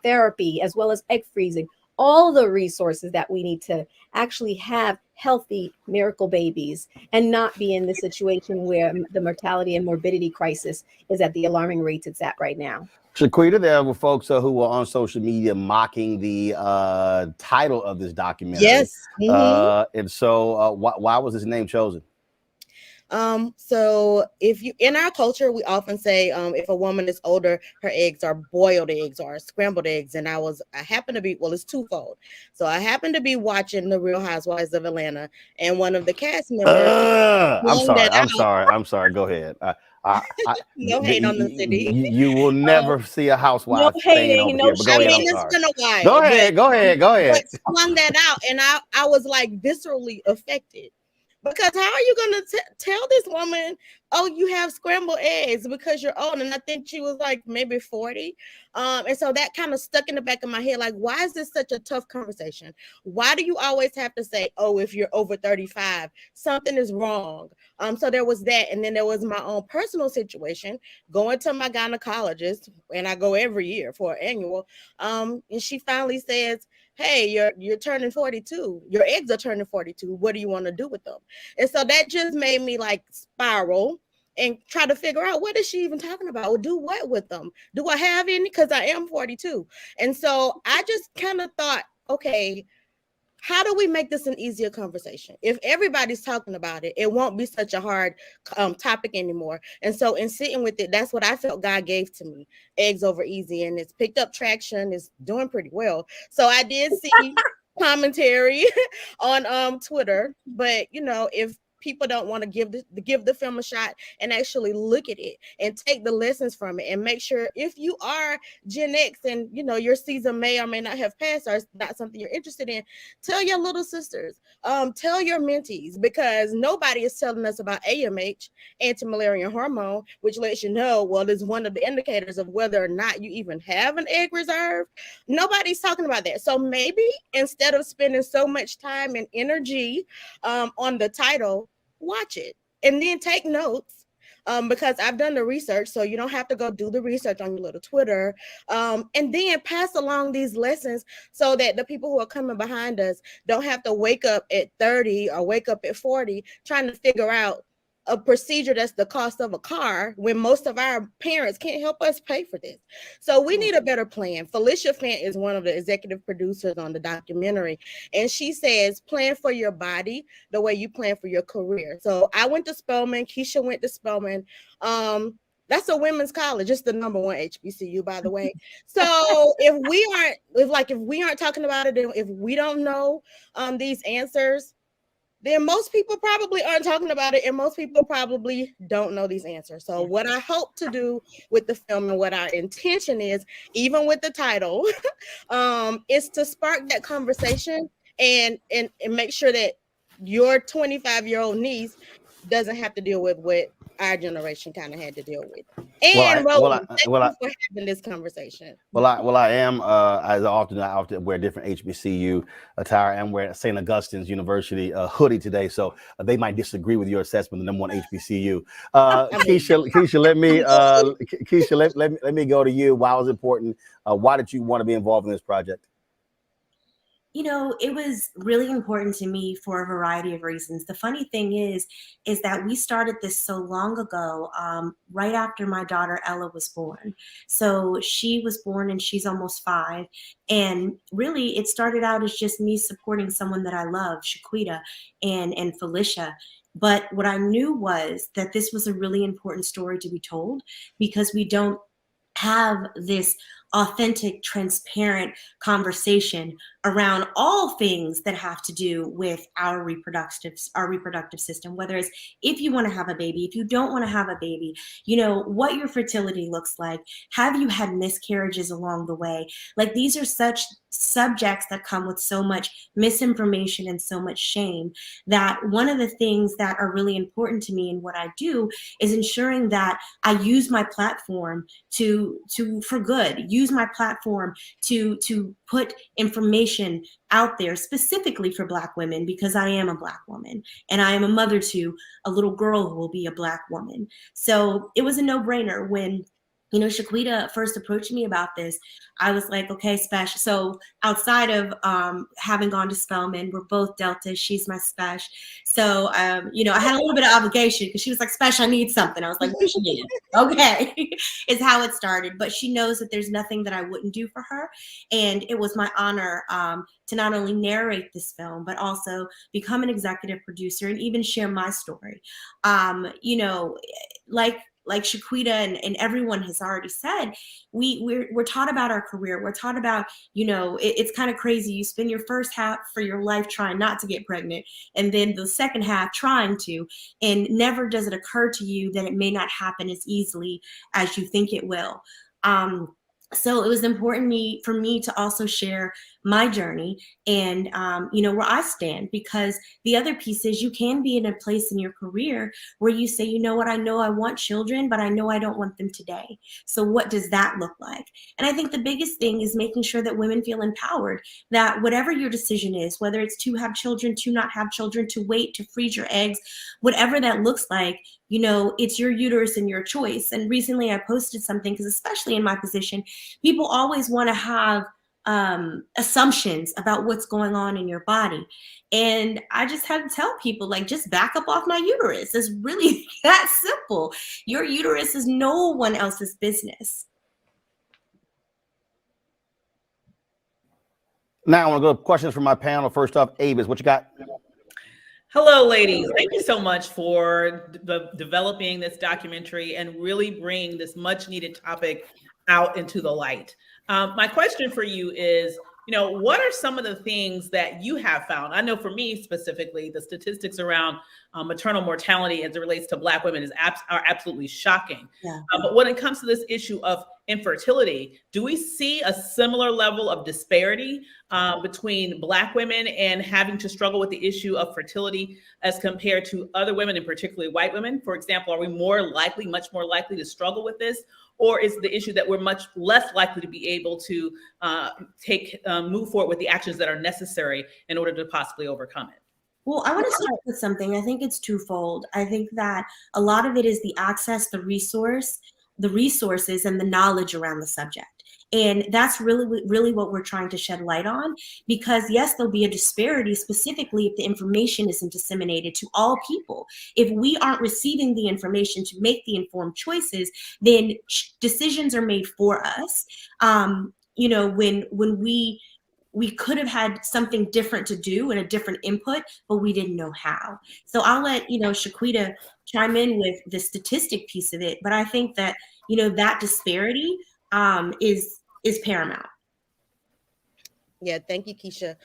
therapy, as well as egg freezing, all the resources that we need to actually have healthy miracle babies and not be in the situation where the mortality and morbidity crisis is at the alarming rates it's at right now. Shaquita, there were folks who were on social media mocking the title of this documentary. Yes. Mm-hmm. And so why was his name chosen? So if you, in our culture, we often say, if a woman is older, her eggs are boiled eggs or scrambled eggs. And I happen to be, well, it's twofold. So I happened to be watching The Real Housewives of Atlanta, and one of the cast members. I'm sorry. Go ahead. No hate on the city. You will never see a housewife. No hating, no shame. It's been a while. Go ahead. But swung that out, and I was like viscerally affected. Because how are you going to tell this woman, oh, you have scrambled eggs because you're old? And I think she was like maybe 40. And so that kind of stuck in the back of my head. Like, why is this such a tough conversation? Why do you always have to say, oh, if you're over 35, something is wrong? So there was that. And then there was my own personal situation, going to my gynecologist, and I go every year for an annual. And she finally says, hey, you're turning 42. Your eggs are turning 42. What do you want to do with them? And so that just made me like spiral and try to figure out, what is she even talking about? Or do what with them? Do I have any? Because I am 42. And so I just kind of thought, okay, how do we make this an easier conversation? If everybody's talking about it, it won't be such a hard topic anymore. And so in sitting with it, that's what I felt God gave to me, Eggs Over Easy. And it's picked up traction. It's doing pretty well. So I did see commentary on Twitter. But, you know, if people don't want to give the film a shot and actually look at it and take the lessons from it, and make sure, if you are Gen X and you know your season may or may not have passed, or it's not something you're interested in, tell your little sisters, tell your mentees, because nobody is telling us about AMH, anti-malarial hormone, which lets you know, well, it's one of the indicators of whether or not you even have an egg reserve. Nobody's talking about that. So maybe instead of spending so much time and energy on the title, watch it and then take notes, because I've done the research, so you don't have to go do the research on your little Twitter, and then pass along these lessons so that the people who are coming behind us don't have to wake up at 30 or wake up at 40 trying to figure out a procedure that's the cost of a car, when most of our parents can't help us pay for this. So we need a better plan. Felicia Fant is one of the executive producers on the documentary, and she says, plan for your body the way you plan for your career. So I went to Spelman, Keshia went to Spelman. That's a women's college. It's the #1 HBCU, by the way. So if we aren't talking about it, if we don't know these answers, then most people probably aren't talking about it, and most people probably don't know these answers. So what I hope to do with the film, and what our intention is, even with the title, is to spark that conversation and make sure that your 25-year-old niece doesn't have to deal with what our generation kind of had to deal with. And Roland, thank you for having this conversation. Well, I am as often I often wear different HBCU attire. I'm wearing St. Augustine's University hoodie today, so they might disagree with your assessment of #1 HBCU. Keshia, let me go to you. Why was it important? Why did you want to be involved in this project? You know, it was really important to me for a variety of reasons. The funny thing is that we started this so long ago, right after my daughter Ella was born. So she was born and she's almost 5. And really, it started out as just me supporting someone that I love, Shaquita and Felicia. But what I knew was that this was a really important story to be told, because we don't have this authentic, transparent conversation around all things that have to do with our reproductive system, whether it's if you want to have a baby, if you don't want to have a baby, you know, what your fertility looks like, have you had miscarriages along the way? Like, these are such subjects that come with so much misinformation and so much shame, that one of the things that are really important to me in what I do is ensuring that I use my platform to for good, use my platform to put information out there specifically for Black women, because I am a Black woman and I am a mother to a little girl who will be a Black woman. So it was a no-brainer when, you know, Shaquita first approached me about this. I was like, okay, Spesh. So outside of having gone to Spelman, we're both Delta. She's my Spesh. So, you know, I had a little bit of obligation because she was like, Spesh, I need something. I was like, what do you need? Okay, is how it started. But she knows that there's nothing that I wouldn't do for her. And it was my honor to not only narrate this film, but also become an executive producer and even share my story. You know, like Shaquita and everyone has already said, we're taught about our career. We're taught about, you know, it's kind of crazy. You spend your first half for your life trying not to get pregnant, and then the second half trying to, and never does it occur to you that it may not happen as easily as you think it will. So it was important for me to also share my journey and, you know, where I stand, because the other piece is you can be in a place in your career where you say, you know what, I know I want children, but I know I don't want them today. So what does that look like? And I think the biggest thing is making sure that women feel empowered, that whatever your decision is, whether it's to have children, to not have children, to wait, to freeze your eggs, whatever that looks like, you know, it's your uterus and your choice. And recently I posted something, because especially in my position, people always want to have assumptions about what's going on in your body. And I just had to tell people, like, just back up off my uterus. It's really that simple. Your uterus is no one else's business. Now I want to go to questions from my panel. First off, Avis, what you got? Hello, ladies. Thank you so much for developing this documentary and really bringing this much needed topic out into the light. My question for you is, you know, what are some of the things that you have found? I know for me specifically, the statistics around maternal mortality as it relates to Black women are absolutely shocking. Yeah. But when it comes to this issue of infertility, do we see a similar level of disparity between Black women and having to struggle with the issue of fertility as compared to other women, and particularly white women? For example, are we much more likely to struggle with this? Or is the issue that we're much less likely to be able to move forward with the actions that are necessary in order to possibly overcome it? Well, I want to start with something. I think it's twofold. I think that a lot of it is the access, the resources, and the knowledge around the subject. And that's really what we're trying to shed light on, because yes, there'll be a disparity specifically if the information isn't disseminated to all people. If we aren't receiving the information to make the informed choices, then decisions are made for us. You know, when we could have had something different to do and a different input, but we didn't know how. So I'll let, you know, Shaquita chime in with the statistic piece of it. But I think that, you know, that disparity is paramount. Yeah, thank you, Keshia.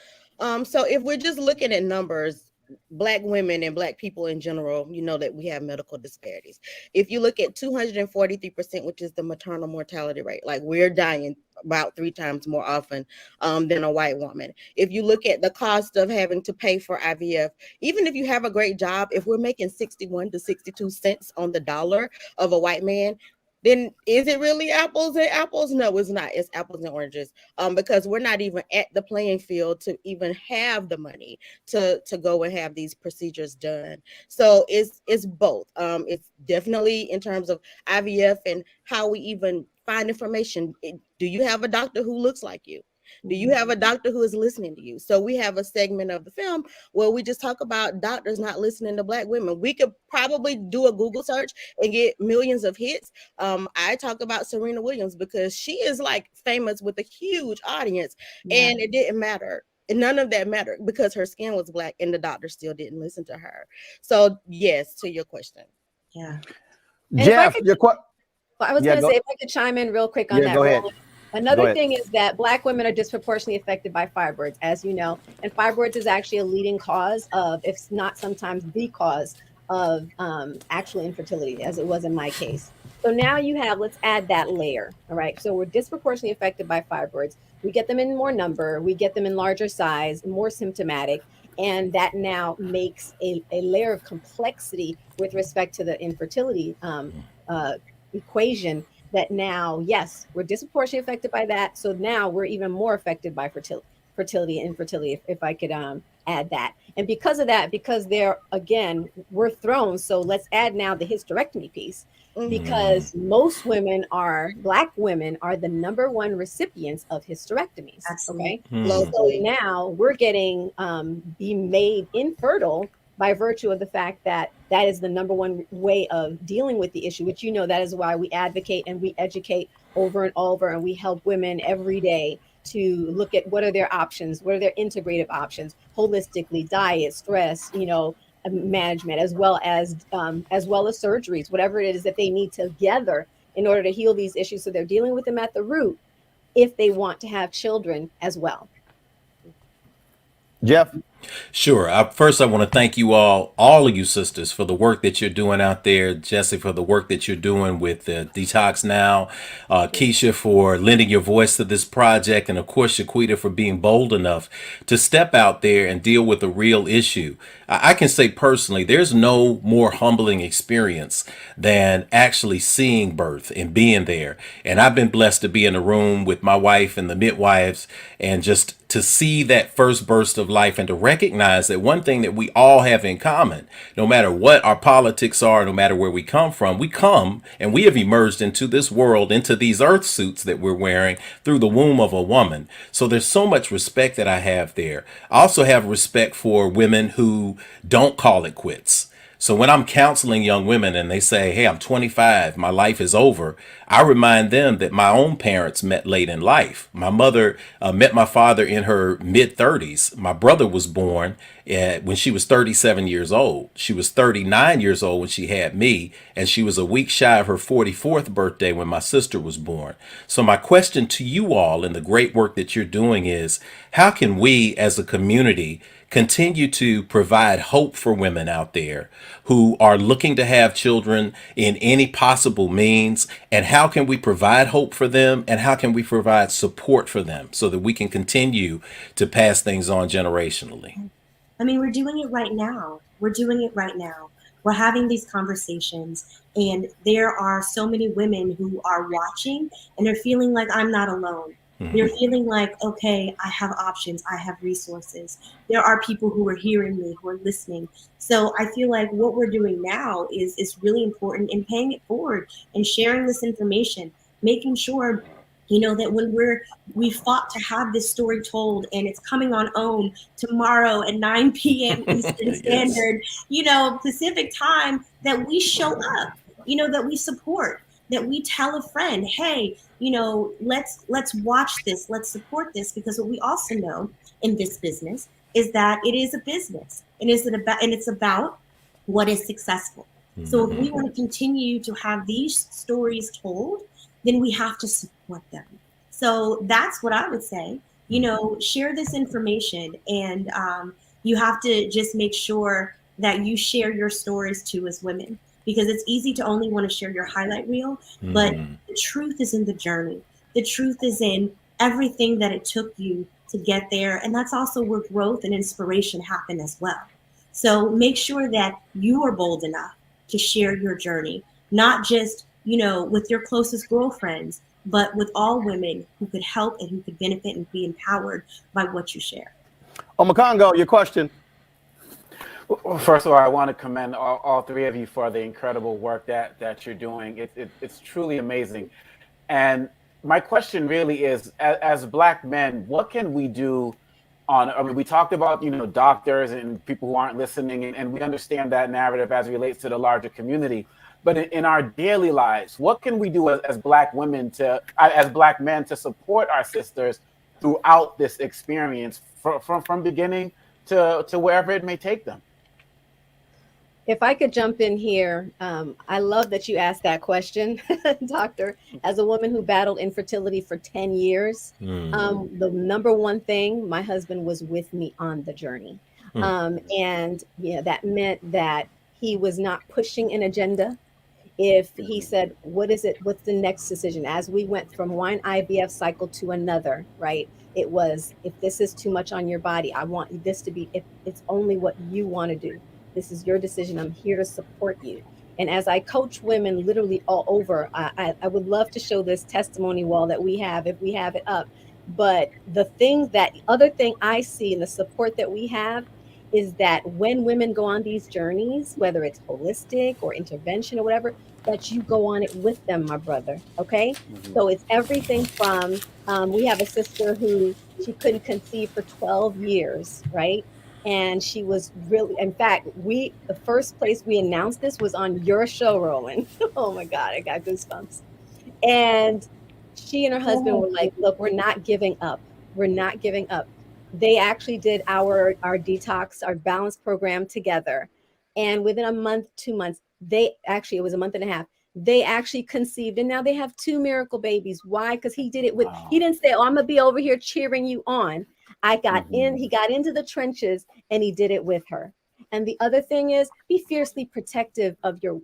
So if we're just looking at numbers, Black women and Black people in general, you know that we have medical disparities. If you look at 243%, which is the maternal mortality rate, like we're dying about 3 times more often than a white woman. If you look at the cost of having to pay for IVF, even if you have a great job, if we're making 61 to 62 cents on the dollar of a white man, then is it really apples and apples? No, it's not. It's apples and oranges, because we're not even at the playing field to even have the money to go and have these procedures done. So it's both. It's definitely in terms of IVF and how we even find information. Do you have a doctor who looks like you? Do you have a doctor who is listening to you? So we have a segment of the film where we just talk about doctors not listening to Black women. We could probably do a Google search and get millions of hits. I talk about Serena Williams because she is like famous with a huge audience, and it didn't matter. And none of that mattered because her skin was Black and the doctor still didn't listen to her. So yes, to your question. Yeah. Jeff, I was going to say, if I could chime in real quick on that. Go ahead. Another thing is that Black women are disproportionately affected by fibroids, as you know, and fibroids is actually a leading cause of, if not sometimes the cause of actual infertility, as it was in my case. So now you have, let's add that layer. All right. So we're disproportionately affected by fibroids. We get them in more number, we get them in larger size, more symptomatic, and that now makes a layer of complexity with respect to the infertility equation that now, yes, we're disproportionately affected by that. So now we're even more affected by fertility and infertility, if I could add that. And because of that, because they're, again, we're thrown. So let's add now the hysterectomy piece, because most women Black women are the #1 recipients of hysterectomies. Okay. So now we're getting being made infertile by virtue of the fact that that is the #1 way of dealing with the issue, which, you know, that is why we advocate and we educate over and over, and we help women every day to look at what are their options, what are their integrative options, holistically, diet, stress, you know, management, as well as surgeries, whatever it is that they need together in order to heal these issues. So they're dealing with them at the root if they want to have children as well. Jeff? Sure. First, I want to thank you all of you sisters, for the work that you're doing out there. Jesse, for the work that you're doing with Detox Now. Keshia, for lending your voice to this project. And of course, Shaquita, for being bold enough to step out there and deal with a real issue. I can say personally, there's no more humbling experience than actually seeing birth and being there. And I've been blessed to be in a room with my wife and the midwives, and just to see that first burst of life, and to recognize that one thing that we all have in common, no matter what our politics are, no matter where we come from, we come and we have emerged into this world, into these earth suits that we're wearing through the womb of a woman. So there's so much respect that I have there. I also have respect for women who don't call it quits. So when I'm counseling young women and they say, hey, I'm 25, my life is over, I remind them that my own parents met late in life. My mother met my father in her mid-30s. My brother was born when she was 37 years old. She was 39 years old when she had me, and she was a week shy of her 44th birthday when my sister was born. So my question to you all, and the great work that you're doing, is how can we as a community continue to provide hope for women out there who are looking to have children in any possible means? And how can we provide hope for them? And how can we provide support for them so that we can continue to pass things on generationally? I mean, we're doing it right now. We're having these conversations, and there are so many women who are watching, and they're feeling like I'm not alone. They're feeling like, okay, I have options, I have resources. There are people who are hearing me, who are listening. So I feel like what we're doing now is really important, and paying it forward and sharing this information, making sure, you know, that when we fought to have this story told, and it's coming on OWN tomorrow at 9 p.m. Eastern Standard, you know, Pacific time, that we show up, you know, that we support, that we tell a friend, hey, you know, let's watch this, let's support this, because what we also know in this business is that it is a business, and it's about what is successful. So if we want to continue to have these stories told, then we have to support them. So that's what I would say. You know, share this information, and you have to just make sure that you share your stories too as women, because it's easy to only want to share your highlight reel, but the truth is in the journey. The truth is in everything that it took you to get there. And that's also where growth and inspiration happen as well. So make sure that you are bold enough to share your journey, not just, you know, with your closest girlfriends, but with all women who could help and who could benefit and be empowered by what you share. Omakongo, your question. Well, first of all, I want to commend all three of you for the incredible work that you're doing. It's truly amazing. And my question really is, as Black men, what can we do we talked about, doctors and people who aren't listening, and we understand that narrative as it relates to the larger community. But in our daily lives, what can we do as Black women as Black men to support our sisters throughout this experience from beginning to wherever it may take them? If I could jump in here, I love that you asked that question, Doctor. As a woman who battled infertility for 10 years, the number one thing, my husband was with me on the journey. And that meant that he was not pushing an agenda. If he said, what's the next decision? As we went from one IVF cycle to another, right? It was, if this is too much on your body, I want this to be, if it's only what you want to do. This is your decision. I'm here to support you. And as I coach women literally all over, I would love to show this testimony wall that we have, if we have it up. But the other thing I see in the support that we have is that when women go on these journeys, whether it's holistic or intervention or whatever, that you go on it with them, my brother. Okay. So it's everything from, we have a sister who she couldn't conceive for 12 years, right? And she was really, in fact, the first place we announced this was on your show, Roland. Oh my God, I got goosebumps. And she and her husband were like, look, we're not giving up. We're not giving up. They actually did our detox, our balance program together. And within a month, 2 months, it was a month and a half, they actually conceived. And now they have 2 miracle babies. Why? Because he did it he didn't say, oh, I'm gonna be over here cheering you on. He got into the trenches and he did it with her. And the other thing is, be fiercely protective of your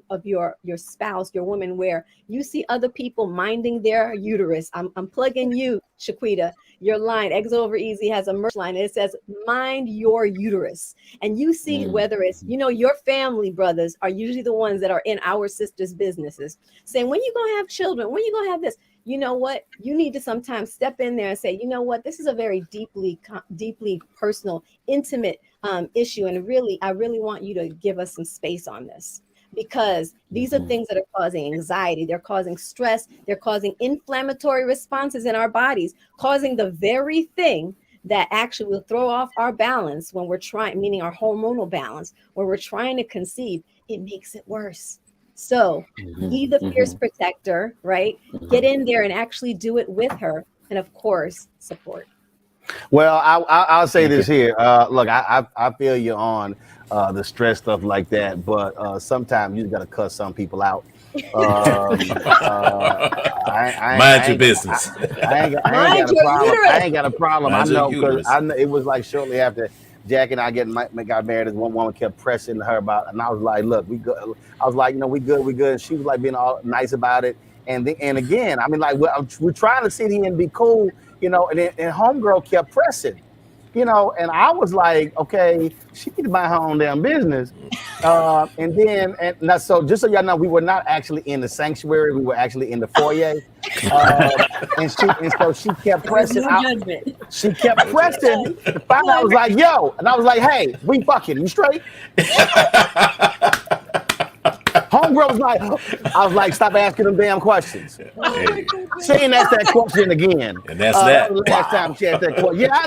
spouse, your woman, where you see other people minding their uterus. I'm plugging you, Shaquita. Your line, Eggs Over Easy, has a merch line. It says, mind your uterus. And you see whether it's, your family brothers are usually the ones that are in our sisters' businesses saying, when you gonna have children? When you gonna have this? You know what? You need to sometimes step in there and say, you know what? This is a very deeply personal, intimate issue. And I really want you to give us some space on this, because these are things that are causing anxiety. They're causing stress. They're causing inflammatory responses in our bodies, causing the very thing that actually will throw off our balance when we're trying, meaning our hormonal balance, when we're trying to conceive. It makes it worse. So be the fierce protector, right? Get in there and actually do it with her. And of course, support. Well, I'll say this here. Look, I feel you on the stress stuff like that, but sometimes you got to cuss some people out. Mind your business. I ain't got a problem. I know, because it was like shortly after Jack and I got married, this one woman kept pressing her about, and I was like, look, we good. I was like, we good. And she was like being all nice about it. And again, I mean, like, we're trying to sit here and be cool, and homegirl kept pressing, and I was like, okay, she need to mind her own damn business. So just so y'all know, we were not actually in the sanctuary. We were actually in the foyer. And so she kept pressing. She kept pressing. Finally, I was like, yo. And I was like, hey, we fucking, you straight? Homegirl was like, I was like, stop asking them damn questions. Hey. She ain't asked that question again. And that's that. Last time she asked that question. Yeah, I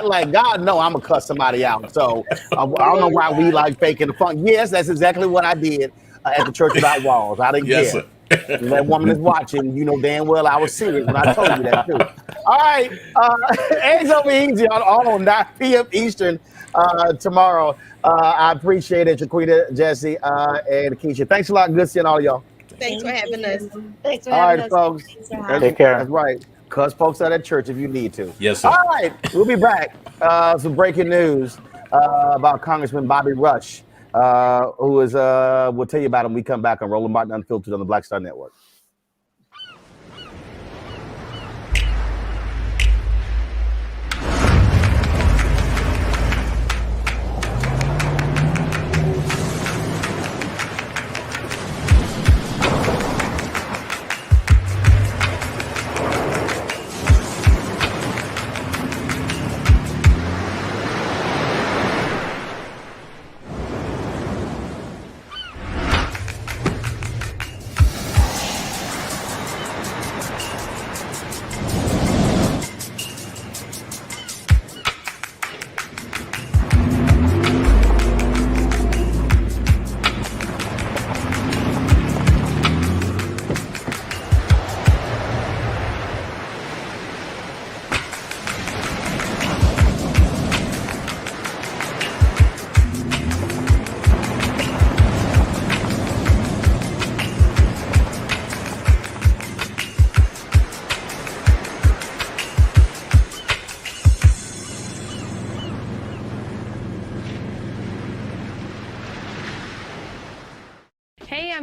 like, God know I'm gonna cuss somebody out. So I don't know why we like faking the fun. Yes, that's exactly what I did at the Church Without Walls. I didn't care. Sir. That woman is watching, damn well I was serious when I told you that too. All right, Eggs Over Easy on 9 p.m. Eastern tomorrow. I appreciate it, Shaquita, Jesse, and Keshia. Thanks a lot. Good seeing all y'all. Thanks for having us. Thanks for having us. Folks. Take care. That's right. Cuss folks out at church if you need to. Yes, sir. All right, we'll be back. Some breaking news about Congressman Bobby Rush, who is, we'll tell you about him when we come back on Roland Martin Unfiltered on the Black Star Network.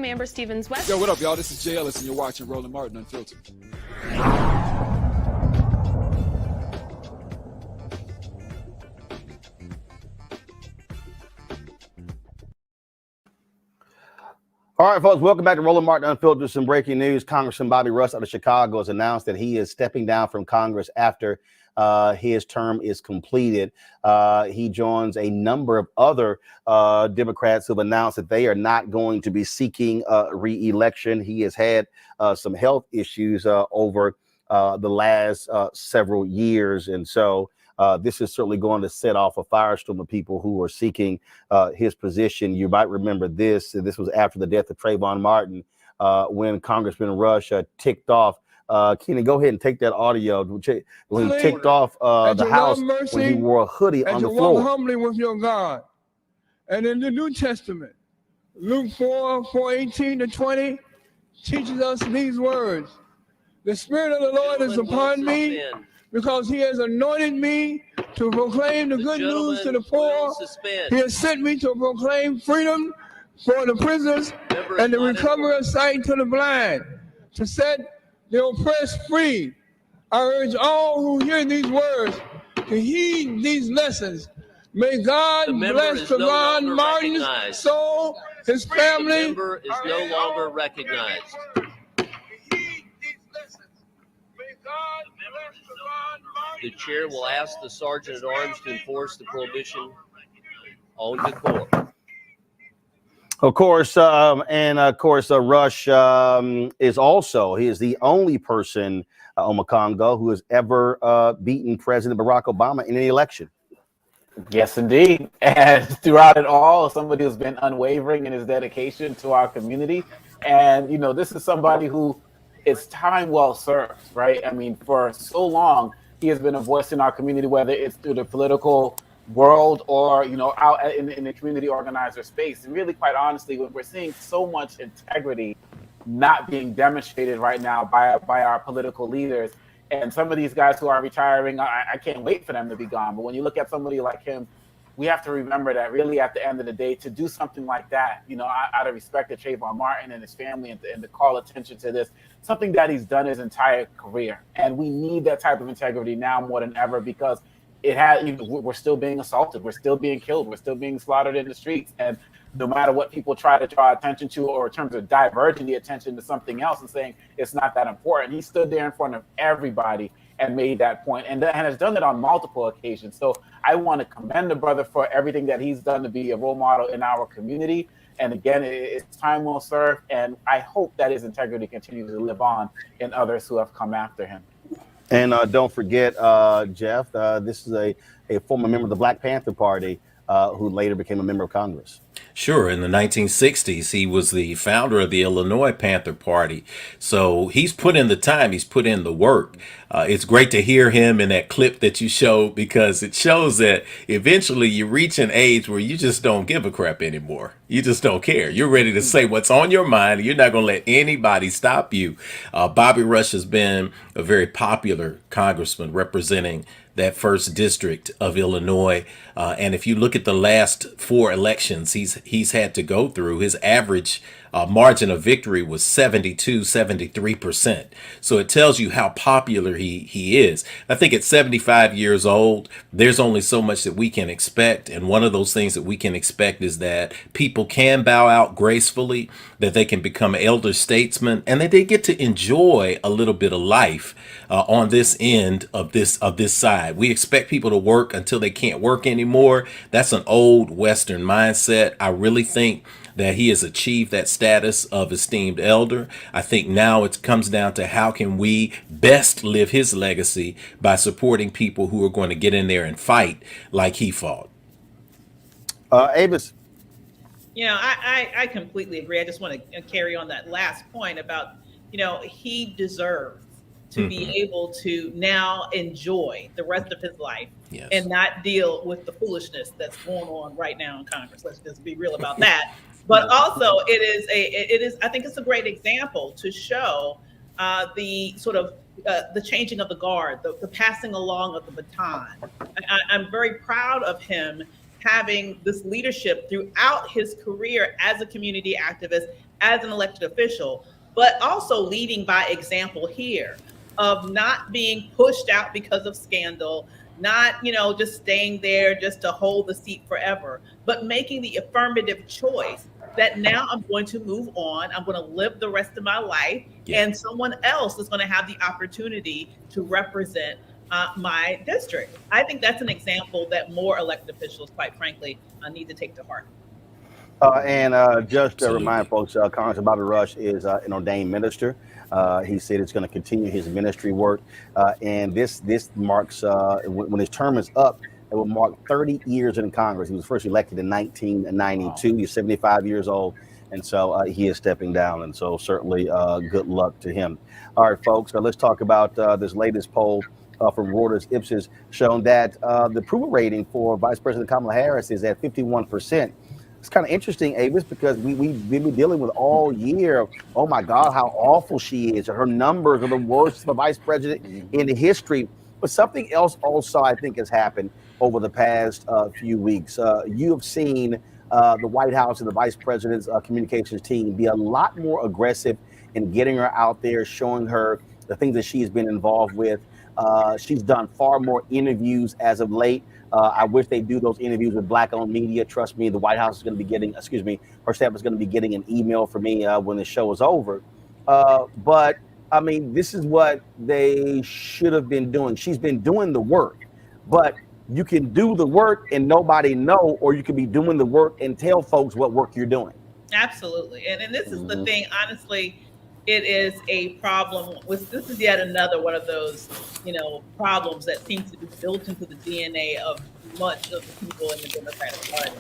Amber Stevens West. Yo, what up, y'all? This is Jay Ellis, and you're watching Roland Martin Unfiltered. All right, folks, welcome back to Roland Martin Unfiltered. Some breaking news. Congressman Bobby Rush out of Chicago has announced that he is stepping down from Congress after his term is completed. He joins a number of other Democrats who have announced that they are not going to be seeking re-election. He has had some health issues over the last several years. And so this is certainly going to set off a firestorm of people who are seeking his position. You might remember this. This was after the death of Trayvon Martin, when Congressman Rush ticked off. Keenan, go ahead and take that audio. When he ticked off the house when he wore a hoodie on the floor. Walk humbly with your God. And in the New Testament, Luke 4:18-20 teaches us these words. The Spirit of the Lord is upon me, because he has anointed me to proclaim the good news to the poor. He has sent me to proclaim freedom for the prisoners and the recovery of sight to the blind, to set the oppressed free. I urge all who hear these words to heed these lessons. May God bless Trayvon Martin's soul, his family. The member is no longer recognized. The chair will ask the Sergeant at Arms to enforce the prohibition on decorum. Of course, Rush is also, he is the only person, Omakongo, who has ever beaten President Barack Obama in any election. Yes, indeed. And throughout it all, somebody who's been unwavering in his dedication to our community. And, you know, this is somebody who is time well served, right? I mean, for so long, he has been a voice in our community, whether it's through the political world or, you know, out in the community organizer space. And really, quite honestly, we're seeing so much integrity not being demonstrated right now by our political leaders. And some of these guys who are retiring, I can't wait for them to be gone. But when you look at somebody like him, we have to remember that really at the end of the day, to do something like that, you know, out of respect to Trayvon Martin and his family and to call attention to this, something that he's done his entire career. And we need that type of integrity now more than ever, because we're still being assaulted, we're still being killed, we're still being slaughtered in the streets. And no matter what people try to draw attention to, or in terms of diverting the attention to something else and saying it's not that important, he stood there in front of everybody and made that point, and has done it on multiple occasions. So I want to commend the brother for everything that he's done to be a role model in our community. And again, it's time well served, and I hope that his integrity continues to live on in others who have come after him. And don't forget, Jeff, this is a former member of the Black Panther Party who later became a member of Congress. Sure. In the 1960s, he was the founder of the Illinois Panther Party. So he's put in the time, he's put in the work. It's great to hear him in that clip that you showed, because it shows that eventually you reach an age where you just don't give a crap anymore. You just don't care. You're ready to say what's on your mind. You're not going to let anybody stop you. Bobby Rush has been a very popular congressman representing that first district of Illinois. And if you look at the last 4 elections he's had to go through, his average margin of victory was 73%. So it tells you how popular he is. I think at 75 years old, there's only so much that we can expect. And one of those things that we can expect is that people can bow out gracefully, that they can become elder statesmen, and that they get to enjoy a little bit of life on this end of this side. We expect people to work until they can't work anymore. That's an old Western mindset. I really think that he has achieved that status of esteemed elder. I think now it comes down to how can we best live his legacy by supporting people who are going to get in there and fight like he fought. Avis. You know, I completely agree. I just want to carry on that last point about, you know, he deserves to be able to now enjoy the rest of his life and not deal with the foolishness that's going on right now in Congress. Let's just be real about that. But also it is, I think it's a great example to show the sort of the changing of the guard, the passing along of the baton. I'm very proud of him having this leadership throughout his career as a community activist as an elected official, but also leading by example here of not being pushed out because of scandal, not, just staying there just to hold the seat forever, but making the affirmative choice that now I'm going to move on. I'm going to live the rest of my life, and someone else is going to have the opportunity to represent my district. I think that's an example that more elected officials, quite frankly, need to take to heart. Just to remind folks, Congressman Bobby Rush is an ordained minister. He said it's going to continue his ministry work, and this marks when his term is up, it will mark 30 years in Congress. He was first elected in 1992. Wow. He's 75 years old, and so he is stepping down. And so certainly good luck to him. All right, folks, let's talk about this latest poll from Reuters Ipsos, showing that the approval rating for Vice President Kamala Harris is at 51%. It's kind of interesting, Avis, because we've been dealing with all year. Oh my God, how awful she is! Her numbers are the worst for vice president in history. But something else also, I think, has happened over the past few weeks. You have seen the White House and the vice president's communications team be a lot more aggressive in getting her out there, showing her the things that she's been involved with. She's done far more interviews as of late. I wish they do those interviews with Black-owned media. Trust me, the White House is going to be getting, her staff is going to be getting an email from me when the show is over. But I mean, this is what they should have been doing. She's been doing the work, but you can do the work and nobody know, or you can be doing the work and tell folks what work you're doing. Absolutely. And this is the thing, honestly, it is a problem. This is yet another one of those, problems that seems to be built into the DNA of much of the people in the Democratic Party.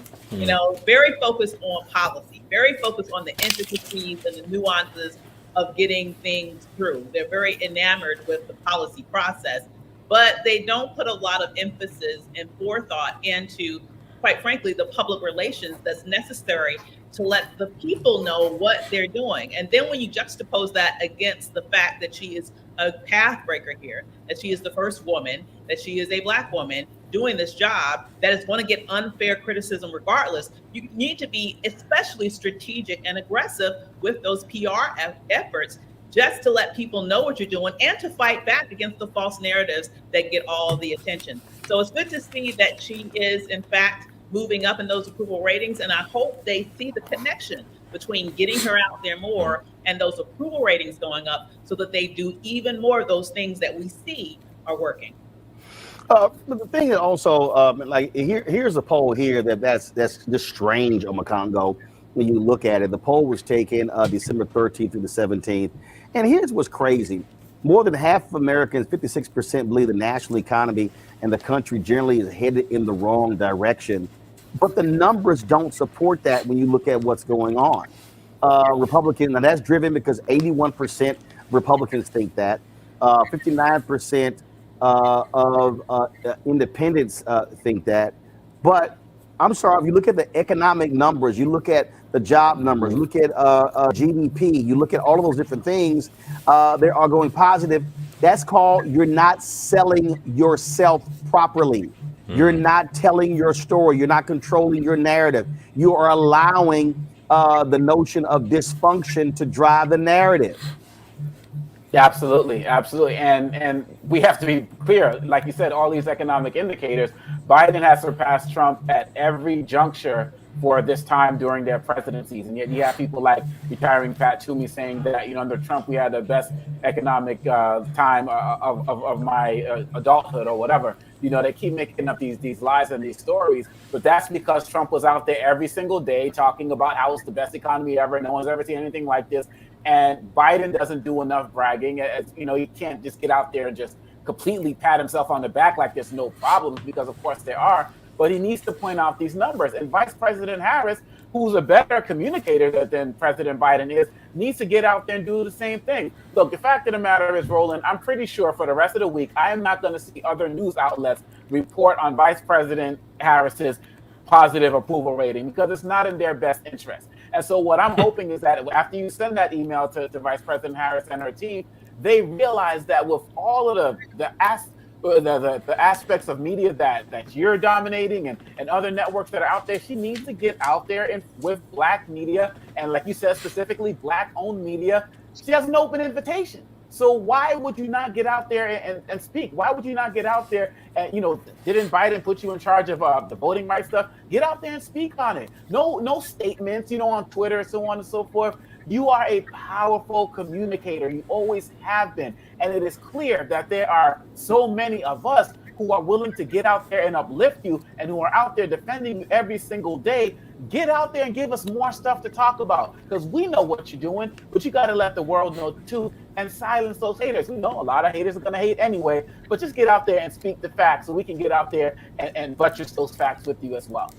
Very focused on policy, very focused on the intricacies and the nuances of getting things through. They're very enamored with the policy process, but they don't put a lot of emphasis and forethought into, quite frankly, the public relations that's necessary to let the people know what they're doing. And then when you juxtapose that against the fact that she is a path breaker here, that she is the first woman, that she is a Black woman doing this job that is going to get unfair criticism regardless, you need to be especially strategic and aggressive with those PR efforts just to let people know what you're doing and to fight back against the false narratives that get all the attention. So it's good to see that she is, in fact, moving up in those approval ratings. And I hope they see the connection between getting her out there more and those approval ratings going up so that they do even more of those things that we see are working. But the thing is also, here's a poll here that's just strange on Congo. When you look at it, the poll was taken December 13th through the 17th. And here's what's crazy. More than half of Americans, 56%, believe the national economy and the country generally is headed in the wrong direction. But the numbers don't support that when you look at what's going on. Republicans, now that's driven because 81% Republicans think that. 59% of independents think that. But I'm sorry, if you look at the economic numbers, you look at the job numbers, you look at GDP, you look at all of those different things, they are going positive. That's called you're not selling yourself properly. You're not telling your story. You're not controlling your narrative. You are allowing the notion of dysfunction to drive the narrative. Yeah, absolutely. And we have to be clear, like you said, all these economic indicators, Biden has surpassed Trump at every juncture for this time during their presidencies. And yet you have people like retiring Pat Toomey saying that, under Trump, we had the best economic time of my adulthood or whatever. They keep making up these lies and these stories, but that's because Trump was out there every single day talking about how it's the best economy ever. No one's ever seen anything like this. And Biden doesn't do enough bragging. He can't just get out there and just completely pat himself on the back like there's no problems, because of course there are. But he needs to point out these numbers. And Vice President Harris, who's a better communicator than President Biden is, needs to get out there and do the same thing. Look, the fact of the matter is, Roland, I'm pretty sure for the rest of the week, I am not going to see other news outlets report on Vice President Harris's positive approval rating, because it's not in their best interest. And so what I'm hoping is that after you send that email to Vice President Harris and her team, they realize that with all of the aspects of media that you're dominating and other networks that are out there. She needs to get out there and with Black media, and like you said, specifically Black-owned media. She has an open invitation. So why would you not get out there and speak? Why would you not get out there and, didn't Biden put you in charge of the voting rights stuff? Get out there and speak on it. No statements, on Twitter and so on and so forth. You are a powerful communicator. You always have been. And it is clear that there are so many of us who are willing to get out there and uplift you and who are out there defending you every single day. Get out there and give us more stuff to talk about, because we know what you're doing, but you got to let the world know too, and silence those haters. We know a lot of haters are going to hate anyway, but just get out there and speak the facts so we can get out there and buttress those facts with you as well.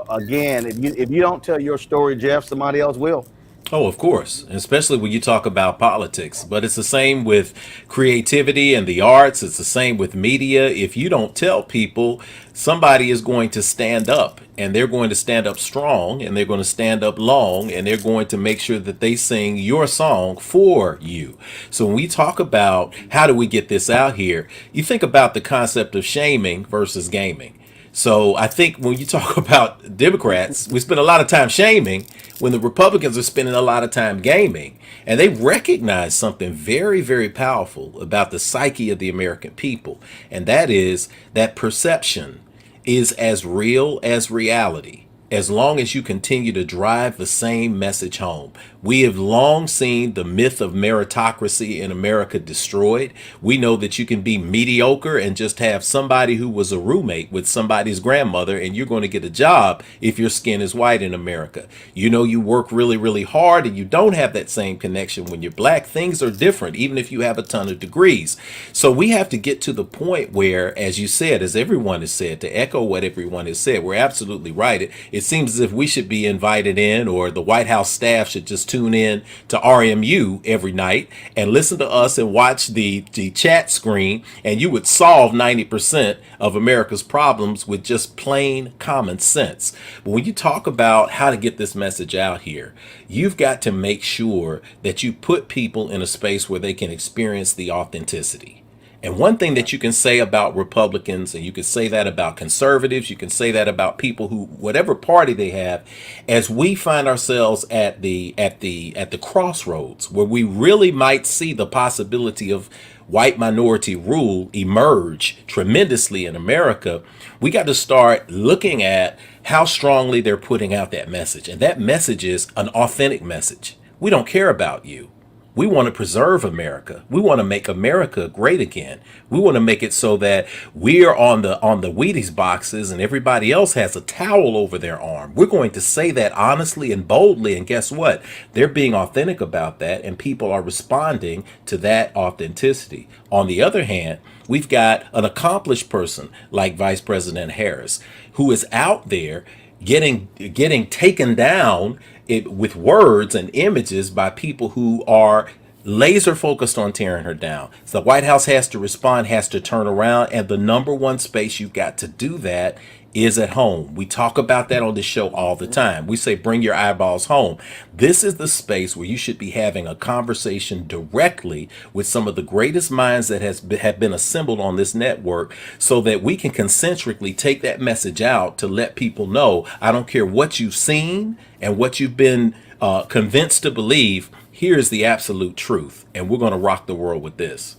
Again, if you don't tell your story, Jeff, somebody else will. Oh, of course, especially when you talk about politics. But it's the same with creativity and the arts. It's the same with media. If you don't tell people, somebody is going to stand up, and they're going to stand up strong, and they're going to stand up long, and they're going to make sure that they sing your song for you. So when we talk about how do we get this out here, you think about the concept of shaming versus gaming. So I think when you talk about Democrats, we spend a lot of time shaming when the Republicans are spending a lot of time gaming. And they recognize something very, very powerful about the psyche of the American people. And that is that perception is as real as reality, as long as you continue to drive the same message home. We have long seen the myth of meritocracy in America destroyed. We know that you can be mediocre and just have somebody who was a roommate with somebody's grandmother, and you're going to get a job if your skin is white in America. You work really, really hard, and you don't have that same connection when you're Black. Things are different, even if you have a ton of degrees. So we have to get to the point where, as you said, as everyone has said, to echo what everyone has said, we're absolutely right. It seems as if we should be invited in, or the White House staff should just tune in to RMU every night and listen to us and watch the chat screen, and you would solve 90% of America's problems with just plain common sense. But when you talk about how to get this message out here, you've got to make sure that you put people in a space where they can experience the authenticity. And one thing that you can say about Republicans, and you can say that about conservatives, you can say that about people who, whatever party they have, as we find ourselves at the crossroads where we really might see the possibility of white minority rule emerge tremendously in America, we got to start looking at how strongly they're putting out that message. And that message is an authentic message. We don't care about you. We want to preserve America. We want to make America great again. We want to make it so that we're on the Wheaties boxes and everybody else has a towel over their arm. We're going to say that honestly and boldly. And guess what? They're being authentic about that, and people are responding to that authenticity. On the other hand, we've got an accomplished person like Vice President Harris, who is out there getting taken down with words and images by people who are laser focused on tearing her down. So the White House has to respond, has to turn around, and the number one space you've got to do that is at home. We talk about that on this show all the time. We say, bring your eyeballs home. This is the space where you should be having a conversation directly with some of the greatest minds that have been assembled on this network, so that we can concentrically take that message out to let people know, I don't care what you've seen and what you've been convinced to believe, here's the absolute truth. And we're going to rock the world with this.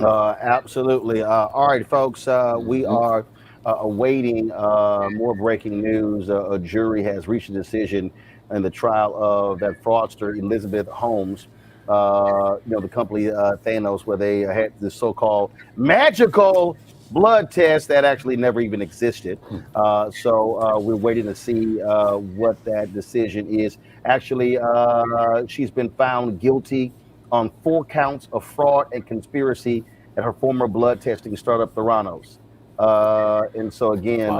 Absolutely. All right, folks, we are awaiting more breaking news. A jury has reached a decision in the trial of that fraudster Elizabeth Holmes, the company Theranos, where they had this so-called magical blood test that actually never even existed. So we're waiting to see what that decision is. Actually, she's been found guilty on 4 counts of fraud and conspiracy at her former blood testing startup Theranos. And so again,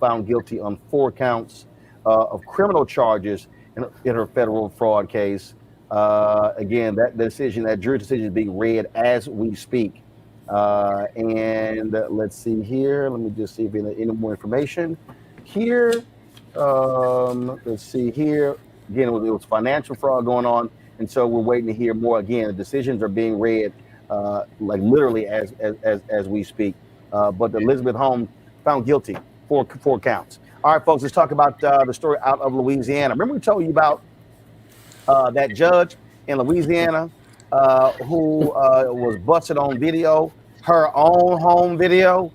found guilty on 4 counts of criminal charges in her federal fraud case. Again, that jury decision is being read as we speak. And let's see here. Let me just see if any more information here. Let's see here. Again, it was financial fraud going on. And so we're waiting to hear more. Again, the decisions are being read like literally as we speak. But Elizabeth Holmes found guilty, four counts. All right, folks, let's talk about the story out of Louisiana. Remember we told you about that judge in Louisiana who was busted on video, her own home video,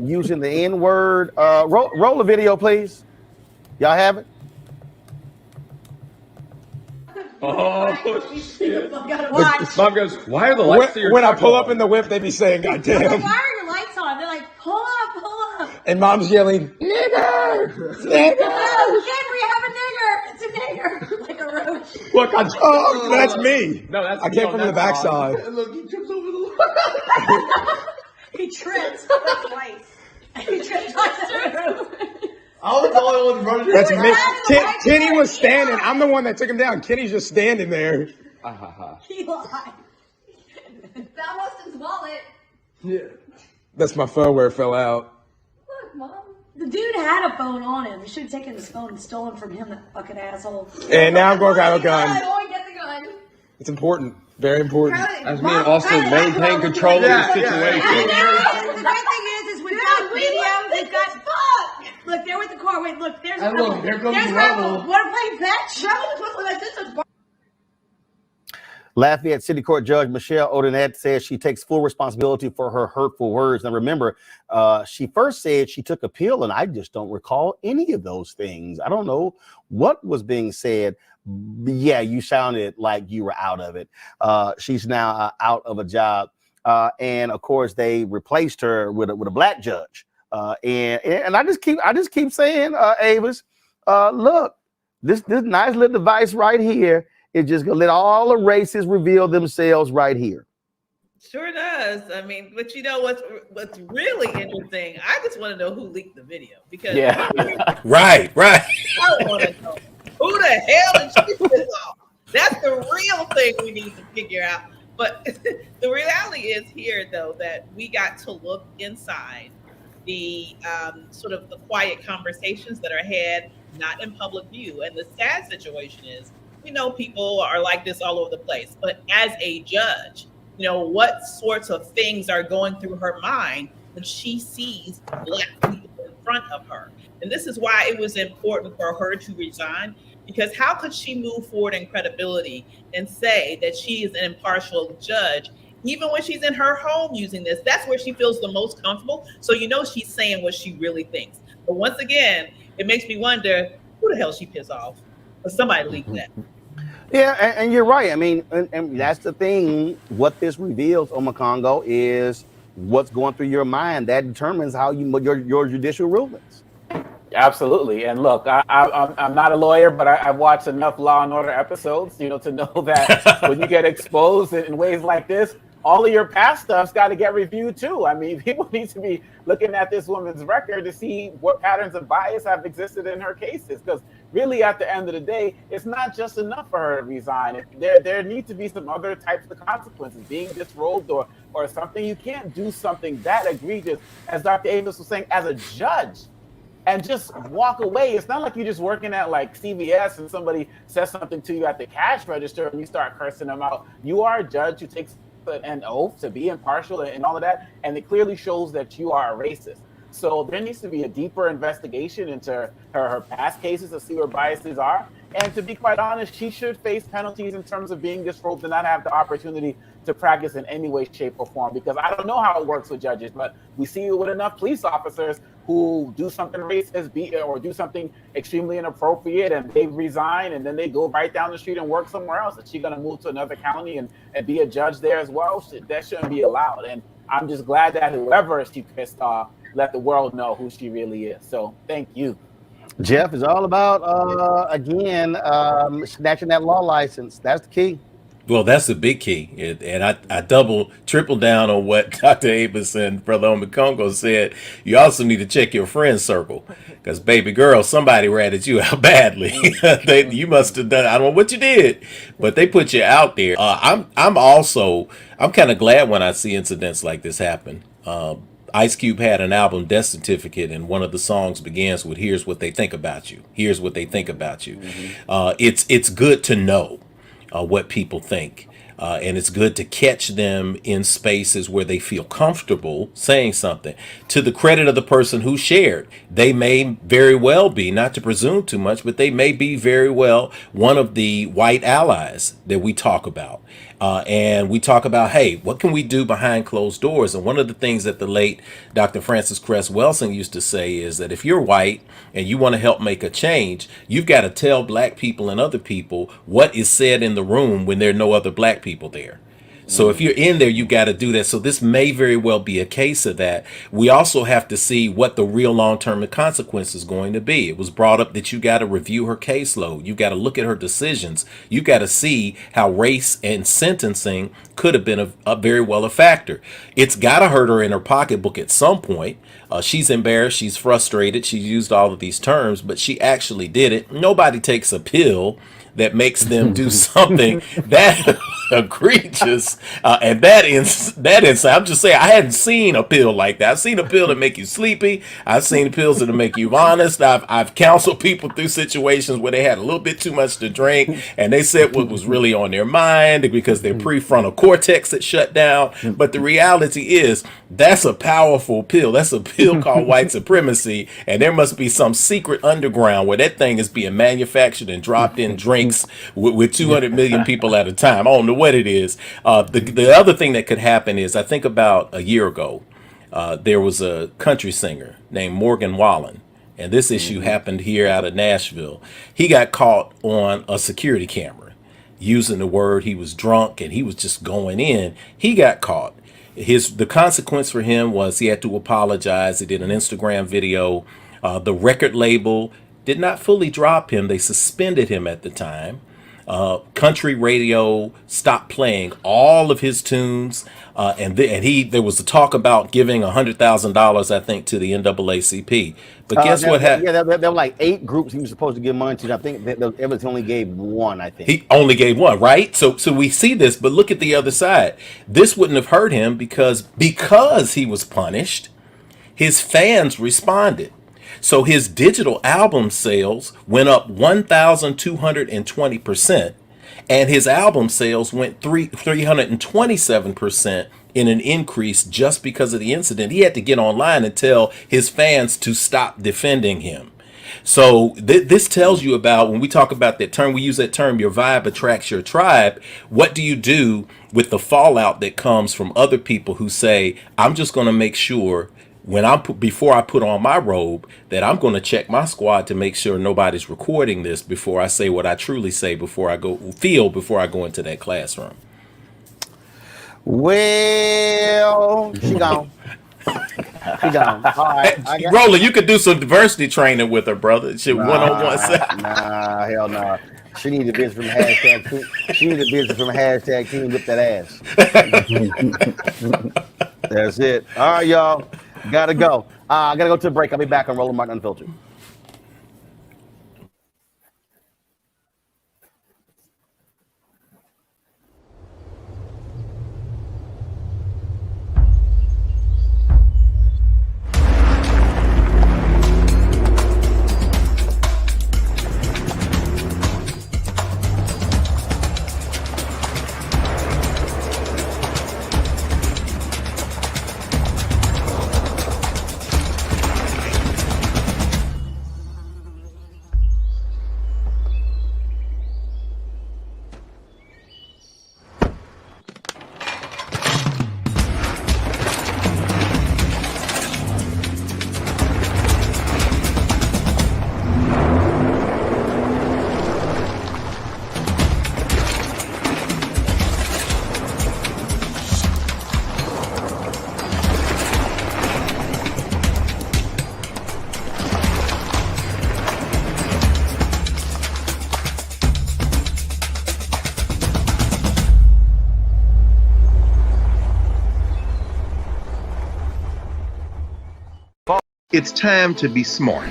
using the N-word. Roll the video, please. Y'all have it? Oh, shit. The mom goes, why are the lights to your When I truck pull on? up in the whip, they be saying, God damn. Why are your lights on? They're like, pull up. And mom's yelling, nigger! Nigger! Oh, kid, we have a nigger. It's a nigger. Like a roach. Look, oh, that's me. No, that's I came from the backside. Look, he trips over the He trips twice. He trips twice. I was the only one running. That's me. Kenny was standing. I'm the one that took him down. Kenny's just standing there. He lied. That was his wallet. Yeah. That's my phone where it fell out. Look, Mom. The dude had a phone on him. You should have taken his phone and stolen from him, that fucking asshole. And now I'm going to grab a gun. Go and get the gun. It's important. Very important. As me and Austin maintain control of the situation. The great thing is we've got video. We've got fuck. Look, there with the car. Wait, look, there's And look, here comes there's Rebel. Want to play fetch? Rebel quickly like this is. Lafayette City Court Judge Michelle Odinette says she takes full responsibility for her hurtful words. Now, remember, she first said she took a pill, and I just don't recall any of those things. I don't know what was being said. Yeah, you sounded like you were out of it. She's now out of a job. And, of course, they replaced her with a black judge. And I just keep saying, Avis, look, this nice little device right here is just gonna let all the races reveal themselves right here. Sure does. I mean, but you know what's really interesting? I just want to know who leaked the video because right. I want to know who the hell did she piss off. That's the real thing we need to figure out. But the reality is here, though, that we got to look inside the sort of the quiet conversations that are had, not in public view. And the sad situation is, we know people are like this all over the place, but as a judge, you know, what sorts of things are going through her mind when she sees Black people in front of her? And this is why it was important for her to resign, because how could she move forward in credibility and say that she is an impartial judge, even when she's in her home using this? That's where she feels the most comfortable. So you know she's saying what she really thinks. But once again, it makes me wonder who the hell she pissed off. But somebody leaked that. Yeah, and you're right. I mean, and that's the thing. What this reveals, Omakongo, is what's going through your mind. That determines how your judicial rulings. Absolutely. And look, I'm not a lawyer, but I've watched enough Law and Order episodes, you know, to know that when you get exposed in ways like this, all of your past stuff's got to get reviewed too. I mean, people need to be looking at this woman's record to see what patterns of bias have existed in her cases. Because really, at the end of the day, it's not just enough for her to resign. There need to be some other types of consequences, being disrobed or something. You can't do something that egregious, as Dr. Avis was saying, as a judge, and just walk away. It's not like you're just working at like CVS and somebody says something to you at the cash register and you start cursing them out. You are a judge who takes an oath to be impartial and all of that, and it clearly shows that you are a racist. So there needs to be a deeper investigation into her past cases to see where biases are. And to be quite honest, she should face penalties in terms of being disrobed and not have the opportunity to practice in any way, shape, or form. Because I don't know how it works with judges, but we see it with enough police officers who do something racist or do something extremely inappropriate and they resign and then they go right down the street and work somewhere else. Is she going to move to another county and be a judge there as well? That shouldn't be allowed. And I'm just glad that whoever she pissed off let the world know who she really is. So thank you. Jeff is all about, again, snatching that law license. That's the key. Well, that's the big key. And I triple down on what Dr. Avis and Brother Omakongo said. You also need to check your friend circle because, baby girl, somebody ratted you out badly. You must have done, I don't know what you did, but they put you out there. I'm kind of glad when I see incidents like this happen. Ice Cube had an album, Death Certificate, and one of the songs begins with, "Here's what they think about you. Here's what they think about you." Mm-hmm. It's good to know what people think. And it's good to catch them in spaces where they feel comfortable saying something. To the credit of the person who shared, they may very well be, not to presume too much, but they may be very well one of the white allies that we talk about. And we talk about, hey, what can we do behind closed doors? And one of the things that the late Dr. Francis Cress Welsing used to say is that if you're white and you want to help make a change, you've got to tell black people and other people what is said in the room when there are no other black people there. So if you're in there, you got to do that. So this may very well be a case of that. We also have to see what the real long-term consequence is going to be. It was brought up that you got to review her caseload. You got to look at her decisions. You got to see how race and sentencing could have been a very well a factor. It's got to hurt her in her pocketbook at some point. She's embarrassed. She's frustrated. She's used all of these terms, but she actually did it. Nobody takes a pill that makes them do something that egregious and that insane. I'm just saying, I hadn't seen a pill like that. I've seen a pill that make you sleepy. I've seen pills that make you honest. I've counseled people through situations where they had a little bit too much to drink and they said what was really on their mind because their prefrontal cortex had shut down. But the reality is that's a powerful pill. That's a pill called white supremacy, and there must be some secret underground where that thing is being manufactured and dropped in drinks with 200 million people at a time. I don't know what it is. The other thing that could happen is, I think about a year ago, there was a country singer named Morgan Wallen, and this issue happened here out of Nashville. He got caught on a security camera using the word. He was drunk and he was just going in. He got caught. The consequence for him was he had to apologize. He did an Instagram video. The record label did not fully drop him. They suspended him at the time. Country radio stopped playing all of his tunes, and there was a talk about giving $100,000, I think, to the NAACP. But guess what happened? Yeah, there were like 8 groups he was supposed to give money to. I think Evans only gave 1. I think he only gave 1, right? So we see this, but look at the other side. This wouldn't have hurt him because he was punished. His fans responded. So his digital album sales went up 1,220%, and his album sales went 327% in an increase just because of the incident. He had to get online and tell his fans to stop defending him. So this tells you about, when we talk about that term, we use that term, your vibe attracts your tribe. What do you do with the fallout that comes from other people who say, I'm just going to make sure before I put on my robe, that I'm going to check my squad to make sure nobody's recording this before I say what I truly say, before I go into that classroom. Well, she gone. She gone. All right. Roland, you could do some diversity training with her, brother. Shit, one-on-one. Nah, hell no. She needed business from hashtag team. She needed business from hashtag team whip that ass. That's it. All right, y'all. Gotta go. I gotta go to a break. I'll be back on Roland Martin Unfiltered. It's time to be smart.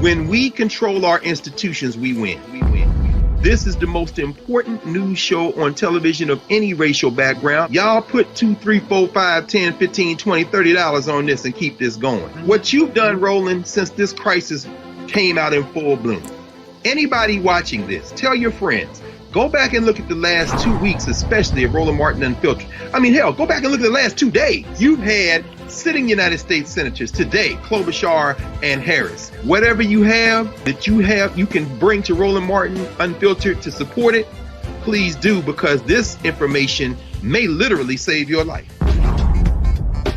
When we control our institutions, we win. This is the most important news show on television of any racial background. Y'all put $2, $3, $4, $5, $10, $15, $20, $30 on this and keep this going. What you've done, Roland, since this crisis came out in full bloom. Anybody watching this, tell your friends, Go back and look at the last 2 weeks, especially of Roland Martin Unfiltered. I mean, hell, go back and look at the last 2 days. You've had sitting United States senators today, Klobuchar and Harris. Whatever you have that you can bring to Roland Martin Unfiltered to support it, please do, because this information may literally save your life.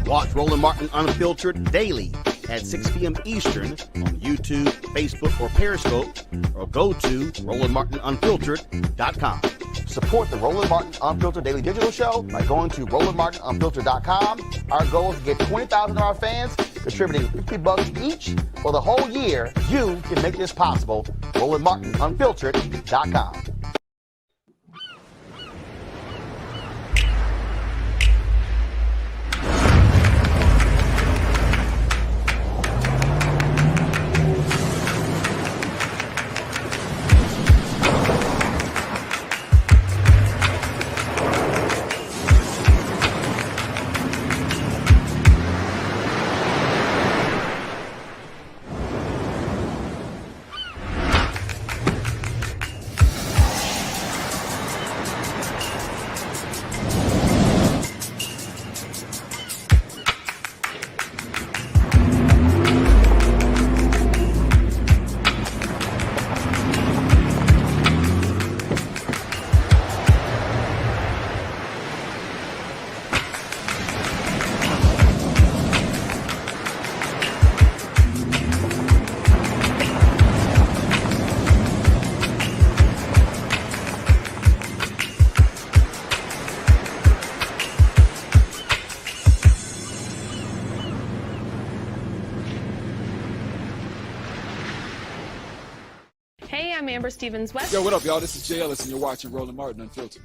Watch Roland Martin Unfiltered daily at 6 p.m. Eastern on YouTube, Facebook, or Periscope, or go to RolandMartinUnfiltered.com. Support the Roland Martin Unfiltered Daily Digital Show by going to RolandMartinUnfiltered.com. Our goal is to get 20,000 of our fans contributing $50 each for the whole year. You can make this possible. RolandMartinUnfiltered.com. Hey, I'm Amber Stevens-West. Yo, what up, y'all? This is Jay Ellis, and you're watching Roland Martin Unfiltered.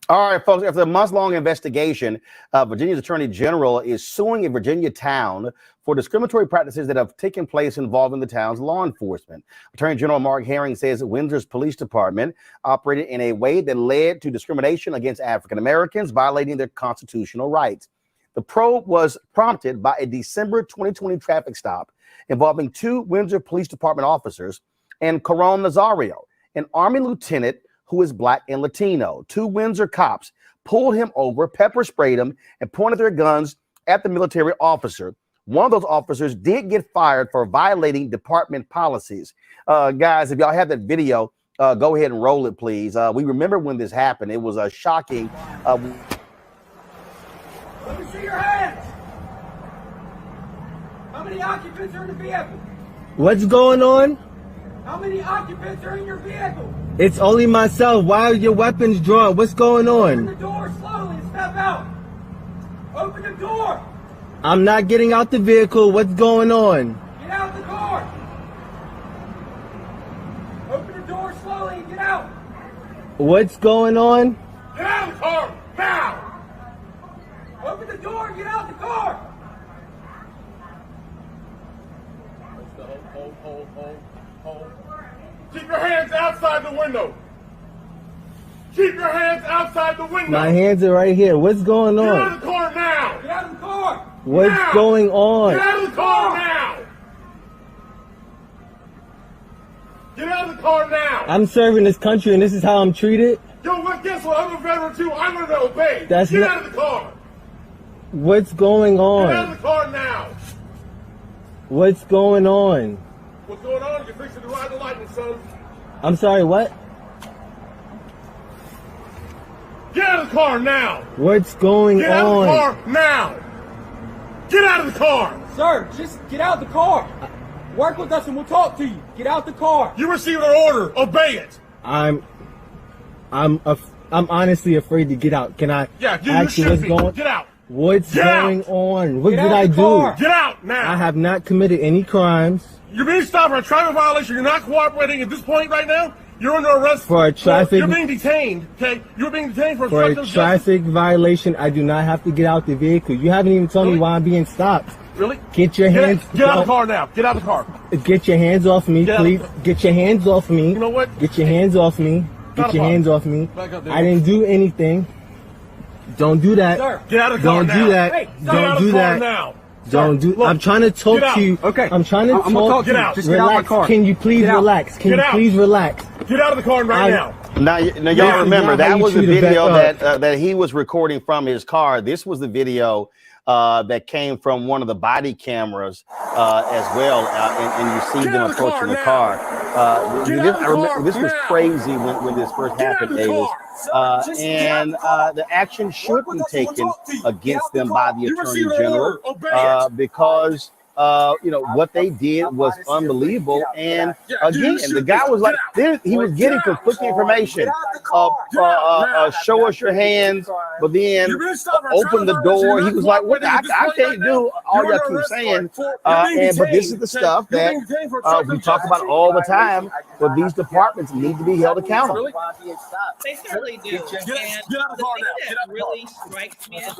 All right, folks, after a months-long investigation, Virginia's Attorney General is suing a Virginia town for discriminatory practices that have taken place involving the town's law enforcement. Attorney General Mark Herring says that Windsor's police department operated in a way that led to discrimination against African Americans, violating their constitutional rights. The probe was prompted by a December 2020 traffic stop involving 2 Windsor Police Department officers and Caron Nazario, an Army lieutenant who is Black and Latino. 2 Windsor cops pulled him over, pepper sprayed him, and pointed their guns at the military officer. One of those officers did get fired for violating department policies. Guys, if y'all have that video, go ahead and roll it, please. We remember when this happened. It was a shocking. Let me see your hands. How many occupants are in the vehicle? What's going on? How many occupants are in your vehicle? It's only myself. Why are your weapons drawn? What's going on? Open the door slowly and step out. Open the door. I'm not getting out the vehicle. What's going on? Get out the car. Open the door slowly and get out. What's going on? Get out of the car now. Open the door and get out the car. Hold. Keep your hands outside the window. Keep your hands outside the window. My hands are right here. What's going on? Get out of the car now. Get out of the car. What's now. going on? Get out of the car now. Get out of the car now. I'm serving this country and this is how I'm treated? Yo, guess what? I'm a veteran too. I'm going to obey. Get out of the car. What's going on? Get out of the car now. What's going on? What's going on? You're fixing to ride the lightning, son. I'm sorry, what? Get out of the car now. What's going on? Get out of the car now. Get out of the car. Sir, just get out of the car. Work with us and we'll talk to you. Get out the car. You received an order. Obey it. I'm honestly afraid to get out. Can I ask you what's going on? Get out. What's going on? What did I do? Get out now. I have not committed any crimes. You're being stopped for a traffic violation. You're not cooperating at this point right now. You're under arrest for a traffic. You're being detained. Okay, you're being detained for a traffic violation. I do not have to get out the vehicle. You haven't even told me why I'm being stopped. Really? Get your hands. Get out of the car now. Get out of the car. Get your hands off me, please. Get your hands off me. You know what? Get your hands off me. Get your hands off me. I didn't do anything. Don't do that. Sir, get out of the car Don't now. do that. Hey, get Don't out of do the car that. now. Don't do. Look, I'm trying to talk get out. to you. Okay. I'm trying to I'm talk. gonna talk to you. Get out. Just get out of Relax. my car. Can you please Get out. relax? Can Get you out. please relax? Get out of the car right now. Now y'all remember that was the video that he was recording from his car. This was the video that came from one of the body cameras as well, and you see them approaching the car. I remember this was crazy when this first happened, Davis. And the action should be taken against them by the Attorney General because what they did was unbelievable. And again, the guy was like, he was getting conflicting information. Show us your hands, but then open the door. He was like, what? I can't do all y'all keep saying. But this is the stuff that we talk about all the time, but these departments need to be held accountable. They certainly do. And the thing that really strikes me is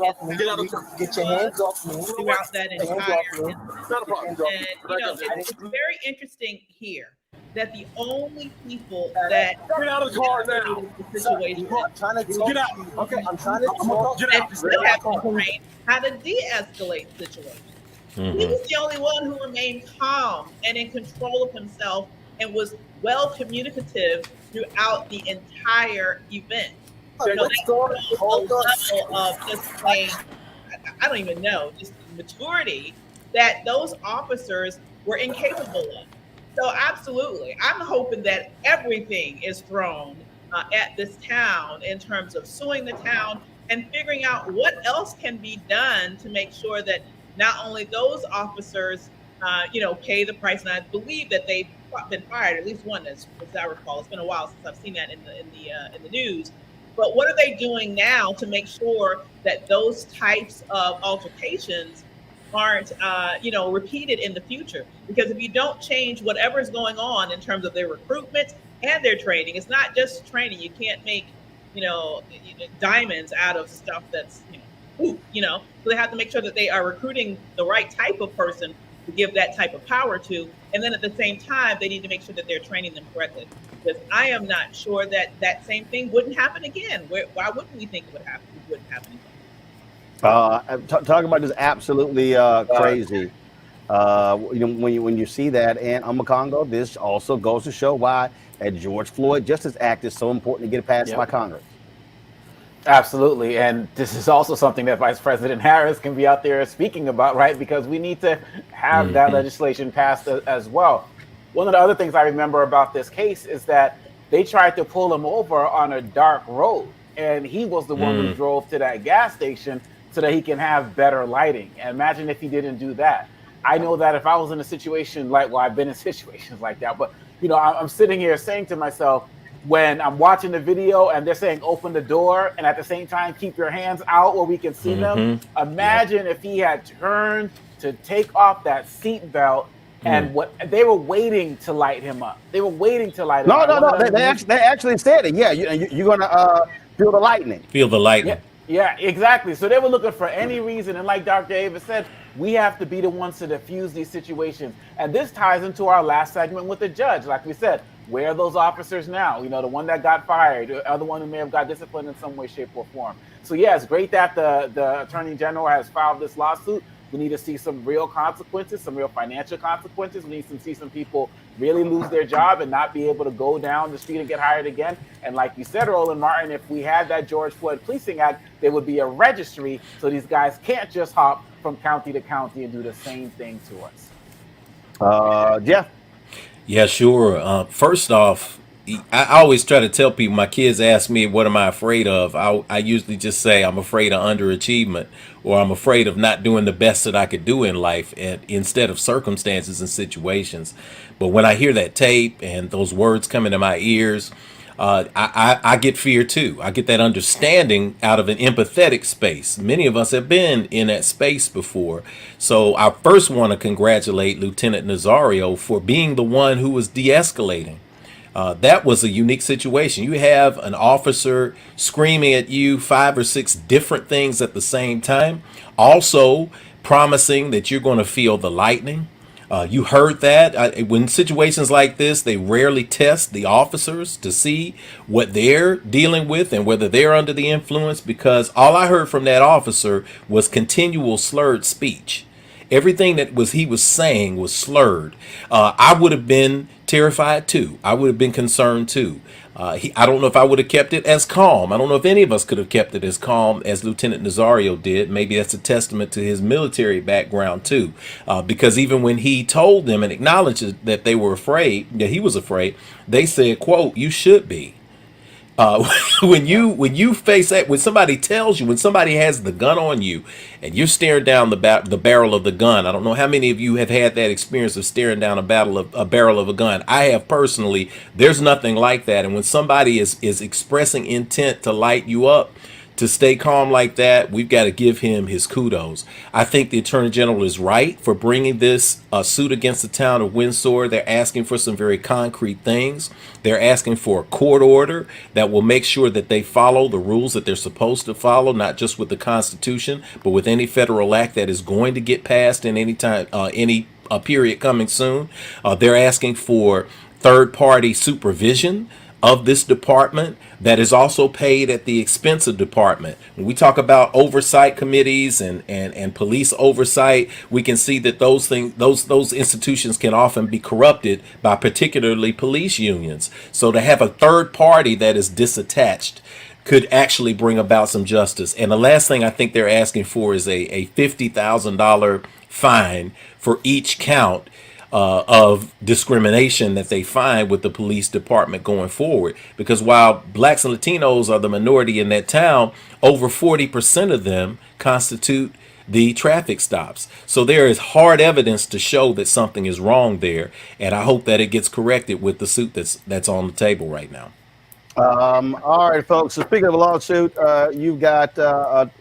Get your hands off me. throughout that entire incident. And it's very interesting here that the only people that get out of the car now. The situation Get out. Okay, I'm trying to get out. Still have to train how to de-escalate situations. He was the only one who remained calm and in control of himself and was well communicative throughout the entire event. That's a level of just plain, I don't even know, just maturity that those officers were incapable of. So absolutely, I'm hoping that everything is thrown at this town in terms of suing the town and figuring out what else can be done to make sure that not only those officers, pay the price. And I believe that they've been fired, at least one, as I recall. It's been a while since I've seen that in the news. But what are they doing now to make sure that those types of altercations aren't, repeated in the future? Because if you don't change whatever is going on in terms of their recruitment and their training, it's not just training. You can't make, diamonds out of stuff that's, So they have to make sure that they are recruiting the right type of person to give that type of power to. And then at the same time, they need to make sure that they're training them correctly. Because I am not sure that that same thing wouldn't happen again. Why wouldn't we think it would happen? It wouldn't happen again. Talk about this absolutely crazy. When you see that, and Congo, this also goes to show why a George Floyd Justice Act is so important to get passed by Congress. Absolutely. And this is also something that Vice President Harris can be out there speaking about, right? Because we need to have that legislation passed as well. One of the other things I remember about this case is that they tried to pull him over on a dark road, and he was the one who drove to that gas station so that he can have better lighting. And imagine if he didn't do that. I know that if I was in a situation I've been in situations like that, but I'm sitting here saying to myself, when I'm watching the video and they're saying open the door and at the same time keep your hands out where we can see them, imagine if he had turned to take off that seat belt and what they were waiting to light him up. They were waiting to light him up. No. They actually said it. Yeah, you're gonna feel the lightning. Feel the lightning. Yeah, exactly. So they were looking for any reason, and like Dr. Ava said, we have to be the ones to diffuse these situations. And this ties into our last segment with the judge. Like we said, where are those officers now? The one that got fired, the other one who may have got disciplined in some way, shape, or form. So yeah, it's great that the Attorney General has filed this lawsuit. We need to see some real consequences, some real financial consequences. We need to see some people really lose their job and not be able to go down the street and get hired again. And like you said, Roland Martin, if we had that George Floyd Policing Act, there would be a registry so these guys can't just hop from county to county and do the same thing to us. Jeff? Yeah, sure. First off, I always try to tell people, my kids ask me, what am I afraid of? I usually just say I'm afraid of underachievement, or I'm afraid of not doing the best that I could do in life, and instead of circumstances and situations. But when I hear that tape and those words come into my ears, I get fear too. I get that understanding out of an empathetic space. Many of us have been in that space before. So I first want to congratulate Lieutenant Nazario for being the one who was de-escalating. That was a unique situation. You have an officer screaming at you 5 or 6 different things at the same time, also promising that you're going to feel the lightning. You heard that. When situations like this, they rarely test the officers to see what they're dealing with and whether they're under the influence, because all I heard from that officer was continual slurred speech. Everything that he was saying was slurred. I would have been terrified too. I would have been concerned too. I don't know if I would have kept it as calm. I don't know if any of us could have kept it as calm as Lieutenant Nazario did. Maybe that's a testament to his military background too, because even when he told them and acknowledged that they were afraid, that he was afraid, they said, "quote You should be." When you face that, when somebody tells you, when somebody has the gun on you, and you're staring down the barrel of the gun. I don't know how many of you have had that experience of staring down a barrel of a gun. I have personally. There's nothing like that. And when somebody is expressing intent to light you up, to stay calm like that, we've got to give him his kudos. I think the Attorney General is right for bringing this suit against the town of Windsor. They're asking for some very concrete things. They're asking for a court order that will make sure that they follow the rules that they're supposed to follow, not just with the Constitution, but with any federal act that is going to get passed in any time, any period coming soon. They're asking for third-party supervision of this department that is also paid at the expense of department. When we talk about oversight committees and police oversight, we can see that those institutions can often be corrupted by particularly police unions. So to have a third party that is disattached could actually bring about some justice. And the last thing I think they're asking for is a $50,000 fine for each count of discrimination that they find with the police department going forward. Because while blacks and Latinos are the minority in that town, over 40% of them constitute the traffic stops. So there is hard evidence to show that something is wrong there. And I hope that it gets corrected with the suit that's on the table right now. All right, folks. So speaking of a lawsuit, you've got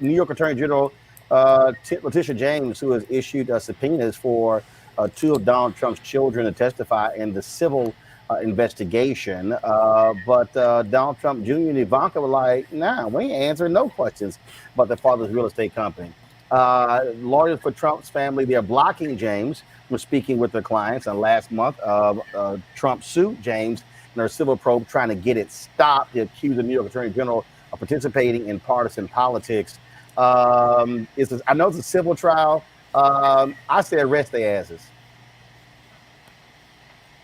New York Attorney General Letitia James, who has issued subpoenas for two of Donald Trump's children to testify in the civil investigation. But Donald Trump Jr. and Ivanka were like, nah, we ain't answering no questions about their father's real estate company. Lawyers for Trump's family, they're blocking James from speaking with their clients. And last month, Trump sued James in their civil probe, trying to get it stopped. They accused the New York Attorney General of participating in partisan politics. I know it's a civil trial. I say arrest their asses.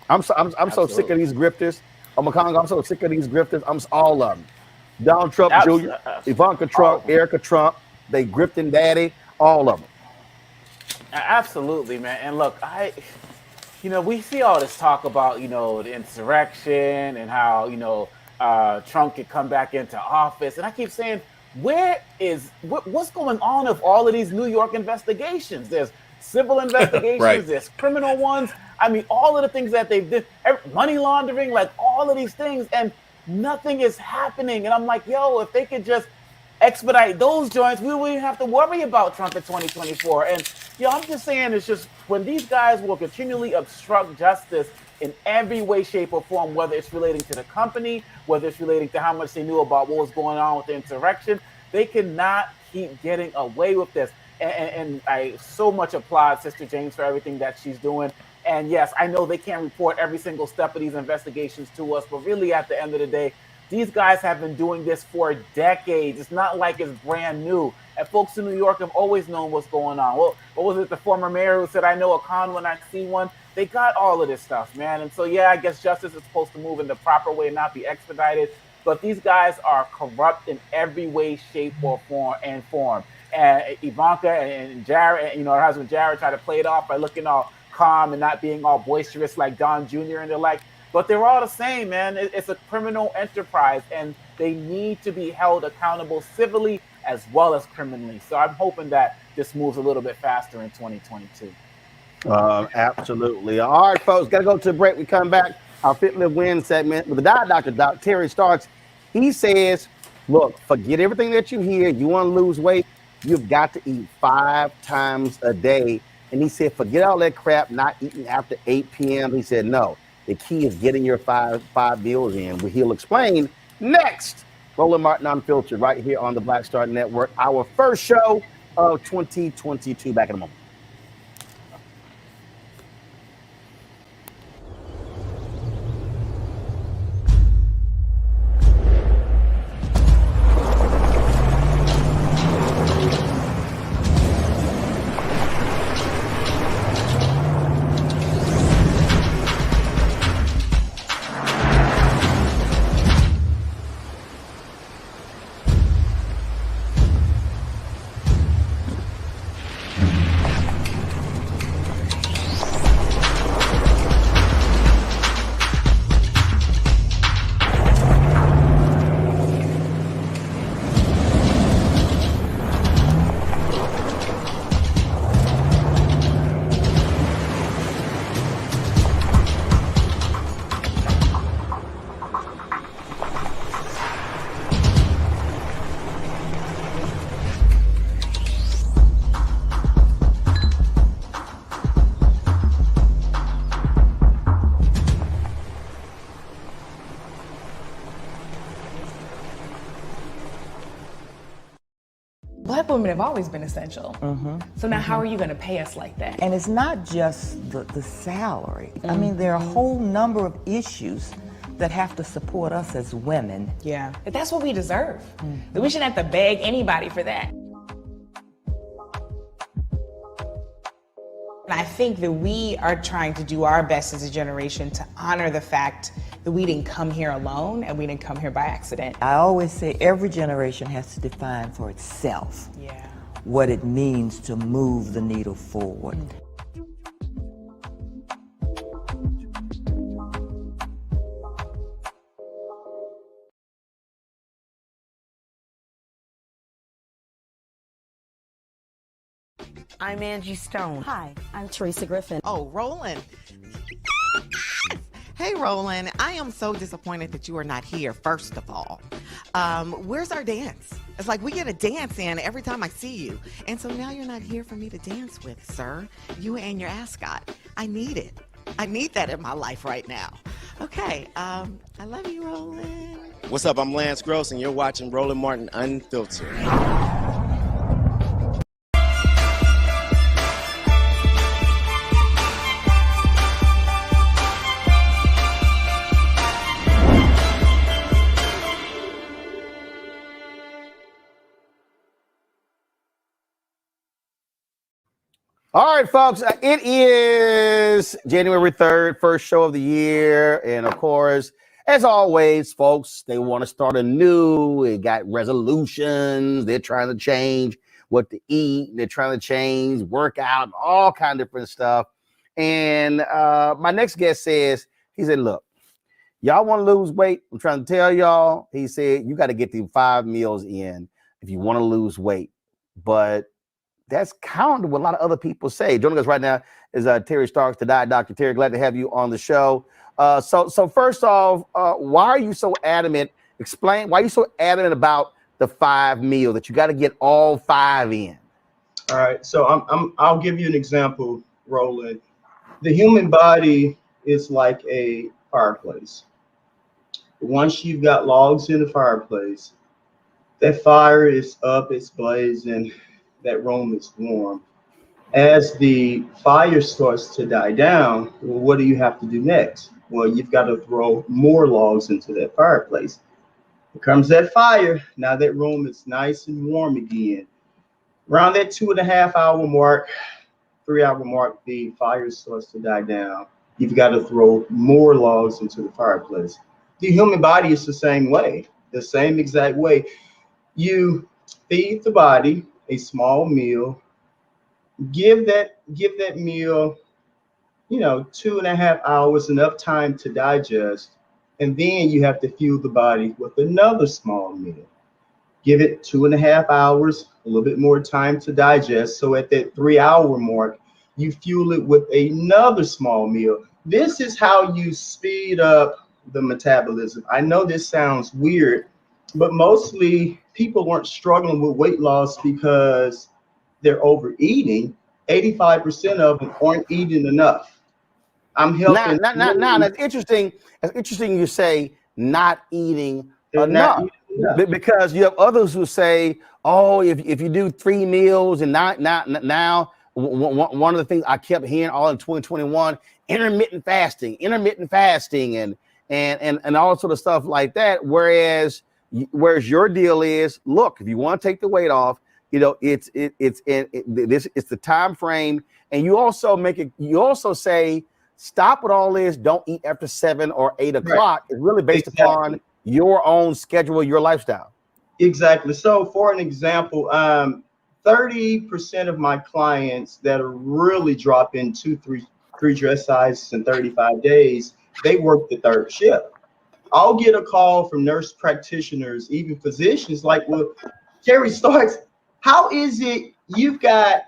I'm so sick of these grifters. I'm so sick of these grifters. All of them. Donald Trump Jr., Ivanka Trump, Erica Trump, they grifting daddy, all of them. Absolutely, man. And look, we see all this talk about, the insurrection and how, Trump could come back into office. And I keep saying, what's going on of all of these New York investigations? There's civil investigations, right. There's criminal ones. I mean, all of the things that they've did, money laundering, like all of these things, and nothing is happening. And I'm like, yo, if they could just expedite those joints, we wouldn't have to worry about Trump in 2024. And I'm just saying, it's just when these guys will continually obstruct justice in every way, shape, or form, whether it's relating to the company, whether it's relating to how much they knew about what was going on with the insurrection, they cannot keep getting away with this. And I so much applaud Sister James for everything that she's doing. And yes, I know they can't report every single step of these investigations to us, but really at the end of the day, these guys have been doing this for decades. It's not like it's brand new. And folks in New York have always known what's going on. Well, what was it, the former mayor who said, I know a con when I see one? They got all of this stuff, man. And so, yeah, I guess justice is supposed to move in the proper way, not be expedited. But these guys are corrupt in every way, shape, or form. And Ivanka and Jared, her husband Jared, tried to play it off by looking all calm and not being all boisterous like Don Jr. and they're like, but they're all the same, man. It's a criminal enterprise, and they need to be held accountable civilly as well as criminally. So I'm hoping that this moves a little bit faster in 2022. Absolutely. All right, folks, got to go to a break. We come back. Our Fit Live Win segment with the Diet Doctor, Dr. Terry Starks. He says, look, forget everything that you hear. You want to lose weight, you've got to eat 5 times a day. And he said, forget all that crap, not eating after 8 p.m. He said, no, the key is getting your five meals in. He'll explain next. Roland Martin Unfiltered right here on the Black Star Network. Our first show of 2022. Back in a moment. supplement have always been essential. So now how are you going to pay us like that? And it's not just the salary. I mean, there are a whole number of issues that have to support us as women. Yeah, but that's what we deserve. We shouldn't have to beg anybody for that. And I think that we are trying to do our best as a generation to honor the fact that we didn't come here alone and we didn't come here by accident. I always say every generation has to define for itself what it means to move the needle forward. I'm Angie Stone. Hi, I'm Teresa Griffin. Oh, Roland. Hey, Roland. I am so disappointed that you are not here, first of all. Where's our dance? It's like we get a dance in every time I see you. And so now you're not here for me to dance with, sir. You and your ascot. I need it. I need that in my life right now. Okay, I love you, Roland. What's up? I'm Lance Gross, and you're watching Roland Martin Unfiltered. All right, folks, it is January 3rd, first show of the year. And of course, as always, folks, they want to start anew. They got resolutions. They're trying to change what to eat. They're trying to change workout, all kind of different stuff. And my next guest says, he said, look, y'all want to lose weight? I'm trying to tell y'all. He said, you got to get the 5 meals in if you want to lose weight. But that's counter to what a lot of other people say. Joining us right now is Terry Starks, the Diet Doctor. Terry, glad to have you on the show. So first off, why are you so adamant? Explain why are you so adamant about the 5 meal that you got to get all 5 in. All right, so I'll give you an example, Roland. The human body is like a fireplace. Once you've got logs in the fireplace, that fire is up, it's blazing. That room is warm. As the fire starts to die down, well, what do you have to do next? Well, you've got to throw more logs into that fireplace. Here comes that fire. Now that room is nice and warm again. Around that 2.5 hour mark, 3 hour mark, the fire starts to die down. You've got to throw more logs into the fireplace. The human body is the same way, the same exact way. You feed the body a small meal, give that meal, 2.5 hours, enough time to digest, and then you have to fuel the body with another small meal. Give it 2.5 hours, a little bit more time to digest. So at that 3 hour mark, you fuel it with another small meal. This is how you speed up the metabolism. I know this sounds weird, but mostly people weren't struggling with weight loss because they're overeating. 85% of them aren't eating enough. I'm helping. Now, that's interesting. That's interesting you say not eating enough. Because you have others who say, oh, if you do 3 meals and now one of the things I kept hearing all in 2021, intermittent fasting and all sort of stuff like that. Whereas your deal is, look, if you want to take the weight off, it's the time frame, and you also say stop with all this. Don't eat after 7 or 8 o'clock. Right. It's really based upon your own schedule, your lifestyle. Exactly. So, for an example, 30% of my clients that are really dropping 2-3 dress sizes in 35 days, they work the 3rd shift. I'll get a call from nurse practitioners, even physicians, like, well, Terry Starks, how is it you've got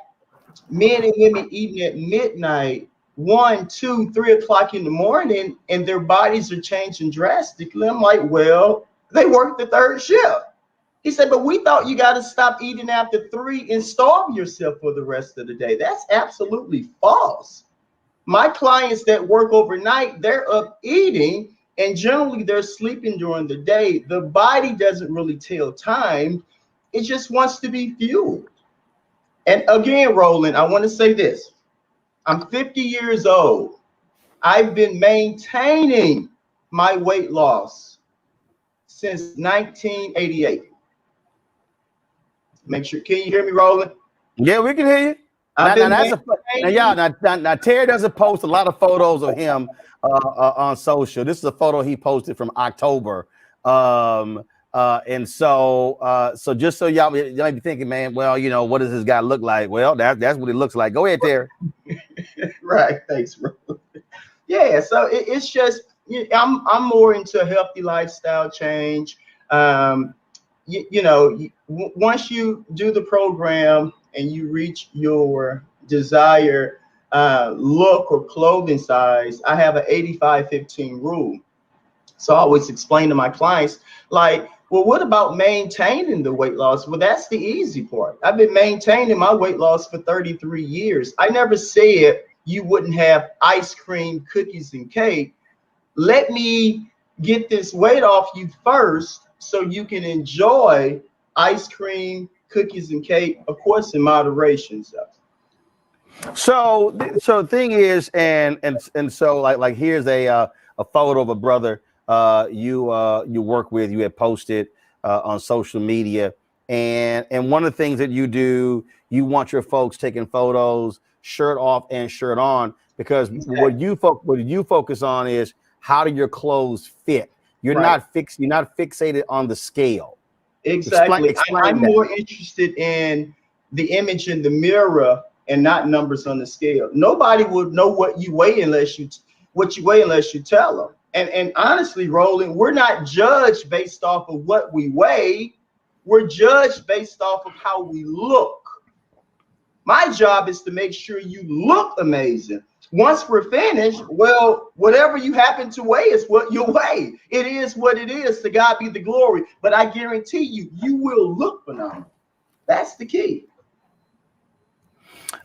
men and women eating at midnight, 1, 2, 3 o'clock in the morning, and their bodies are changing drastically? I'm like, well, they work the 3rd shift. He said, but we thought you got to stop eating after 3 and starve yourself for the rest of the day. That's absolutely false. My clients that work overnight, they're up eating, and generally they're sleeping during the day. The body doesn't really tell time. It just wants to be fueled. And again, Roland, I want to say this. I'm 50 years old. I've been maintaining my weight loss since 1988. Make sure, can you hear me, Roland? Yeah, we can hear you. Now, Terry doesn't post a lot of photos of him on social. This is a photo he posted from October. And so just so y'all might be thinking, man, well, you know, what does this guy look like? Well, that's what it looks like. Go ahead, Terry. Right. Thanks, Roland. Yeah. So it's just, I'm more into a healthy lifestyle change. Once you do the program and you reach your desired look or clothing size, I have an 85-15 rule. So I always explain to my clients, like, well, what about maintaining the weight loss? Well, that's the easy part. I've been maintaining my weight loss for 33 years. I never said you wouldn't have ice cream, cookies, and cake. Let me get this weight off you first so you can enjoy ice cream, cookies, and cake, of course, in moderation. So the thing is, and so like here's a photo of a brother you work with, you had posted on social media, and one of the things that you do, you want your folks taking photos shirt off and shirt on, because what you focus on is how do your clothes fit. You're not fixated on the scale. Exactly. Explain I'm that. more interested in the image in the mirror and not numbers on the scale. Nobody would know what you weigh unless you tell them. And honestly, Roland, we're not judged based off of what we weigh. We're judged based off of how we look. My job is to make sure you look amazing. Once we're finished, well, whatever you happen to weigh is what you weigh. It is what it is. To God be the glory. But I guarantee you, you will look phenomenal. That's the key.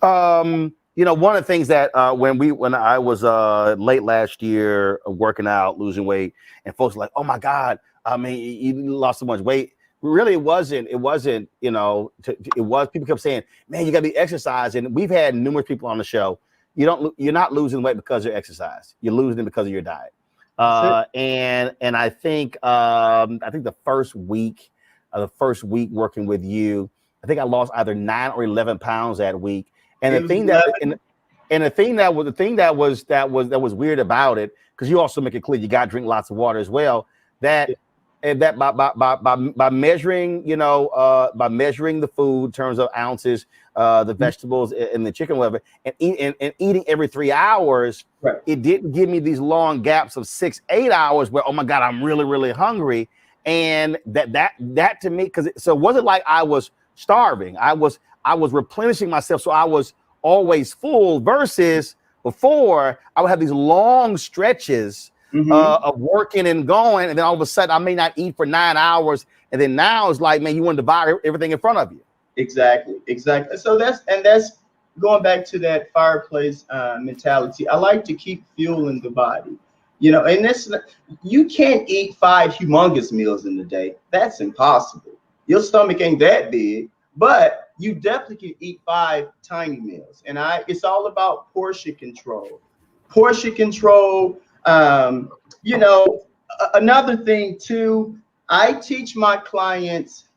You know, one of the things that when I was late last year working out, losing weight, and folks were like, oh my God, I mean, you lost so much weight. Really, it wasn't, you know, it was, people kept saying, man, you gotta be exercising. We've had numerous people on the show. You're not losing weight because of exercise. You're losing it because of your diet. And I think the first week working with you, I think I lost either 9 or 11 pounds that week. And the thing that was weird about it, because you also make it clear you got to drink lots of water as well. That by measuring, you know, by measuring the food in terms of ounces, the vegetables and the chicken, whatever, and eating every 3 hours, it didn't give me these long gaps of 6-8 hours where, oh my God, I'm really, really hungry. And that to me, so it wasn't like I was starving. I was replenishing myself, so I was always full, versus before I would have these long stretches of working and going, and then all of a sudden I may not eat for 9 hours, and then now it's like, man, you want to devour everything in front of you. Exactly. So that's going back to that fireplace mentality. I like to keep fueling the body, you know, and you can't eat 5 humongous meals in a day. That's impossible. Your stomach ain't that big. But you definitely can eat 5 tiny meals. And it's all about portion control. You know, another thing too, I teach my clients,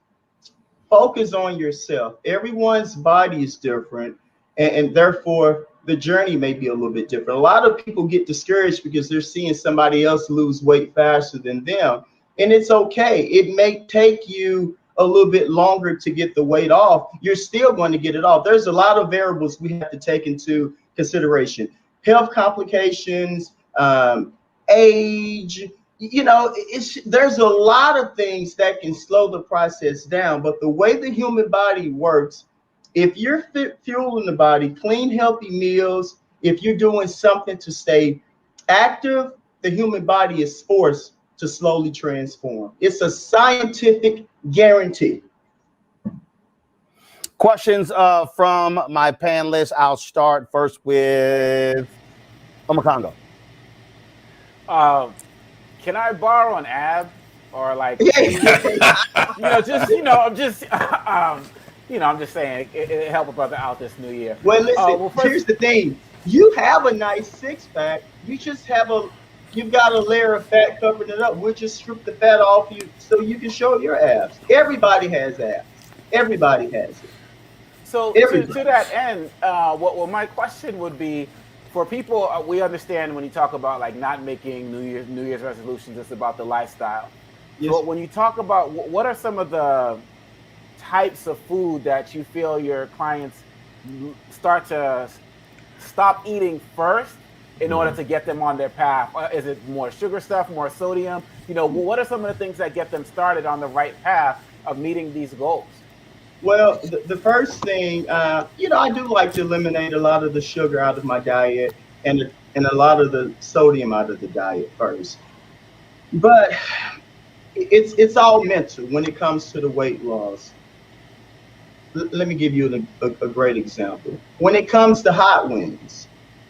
focus on yourself. Everyone's body is different, and therefore the journey may be a little bit different. A lot of people get discouraged because they're seeing somebody else lose weight faster than them. And it's okay. It may take you a little bit longer to get the weight off. You're still going to get it off. There's a lot of variables we have to take into consideration. Health complications, age, you know, there's a lot of things that can slow the process down. But the way the human body works, if you're fueling the body, clean, healthy meals, if you're doing something to stay active, the human body is forced to slowly transform. It's a scientific guarantee. Questions from my panelists. I'll start first with Omakongo. Can I borrow an ab or like, Yeah. I'm just saying it help a brother out this new year. Well, listen. Here's the thing: you have a nice six pack. You've got a layer of fat covering it up. We'll just strip the fat off you so you can show your abs. Everybody has abs. Everybody has it. So to that end, what my question would be for people, we understand when you talk about like not making New Year's resolutions, it's about the lifestyle. Yes. But when you talk about what are some of the types of food that you feel your clients start to stop eating first in order to get them on their path? Is it more sugar stuff, more sodium? What are some of the things that get them started on the right path of meeting these goals? Well, the first thing, I do like to eliminate a lot of the sugar out of my diet and a lot of the sodium out of the diet first. But it's all mental when it comes to the weight loss. Let me give you a great example. When it comes to hot wings,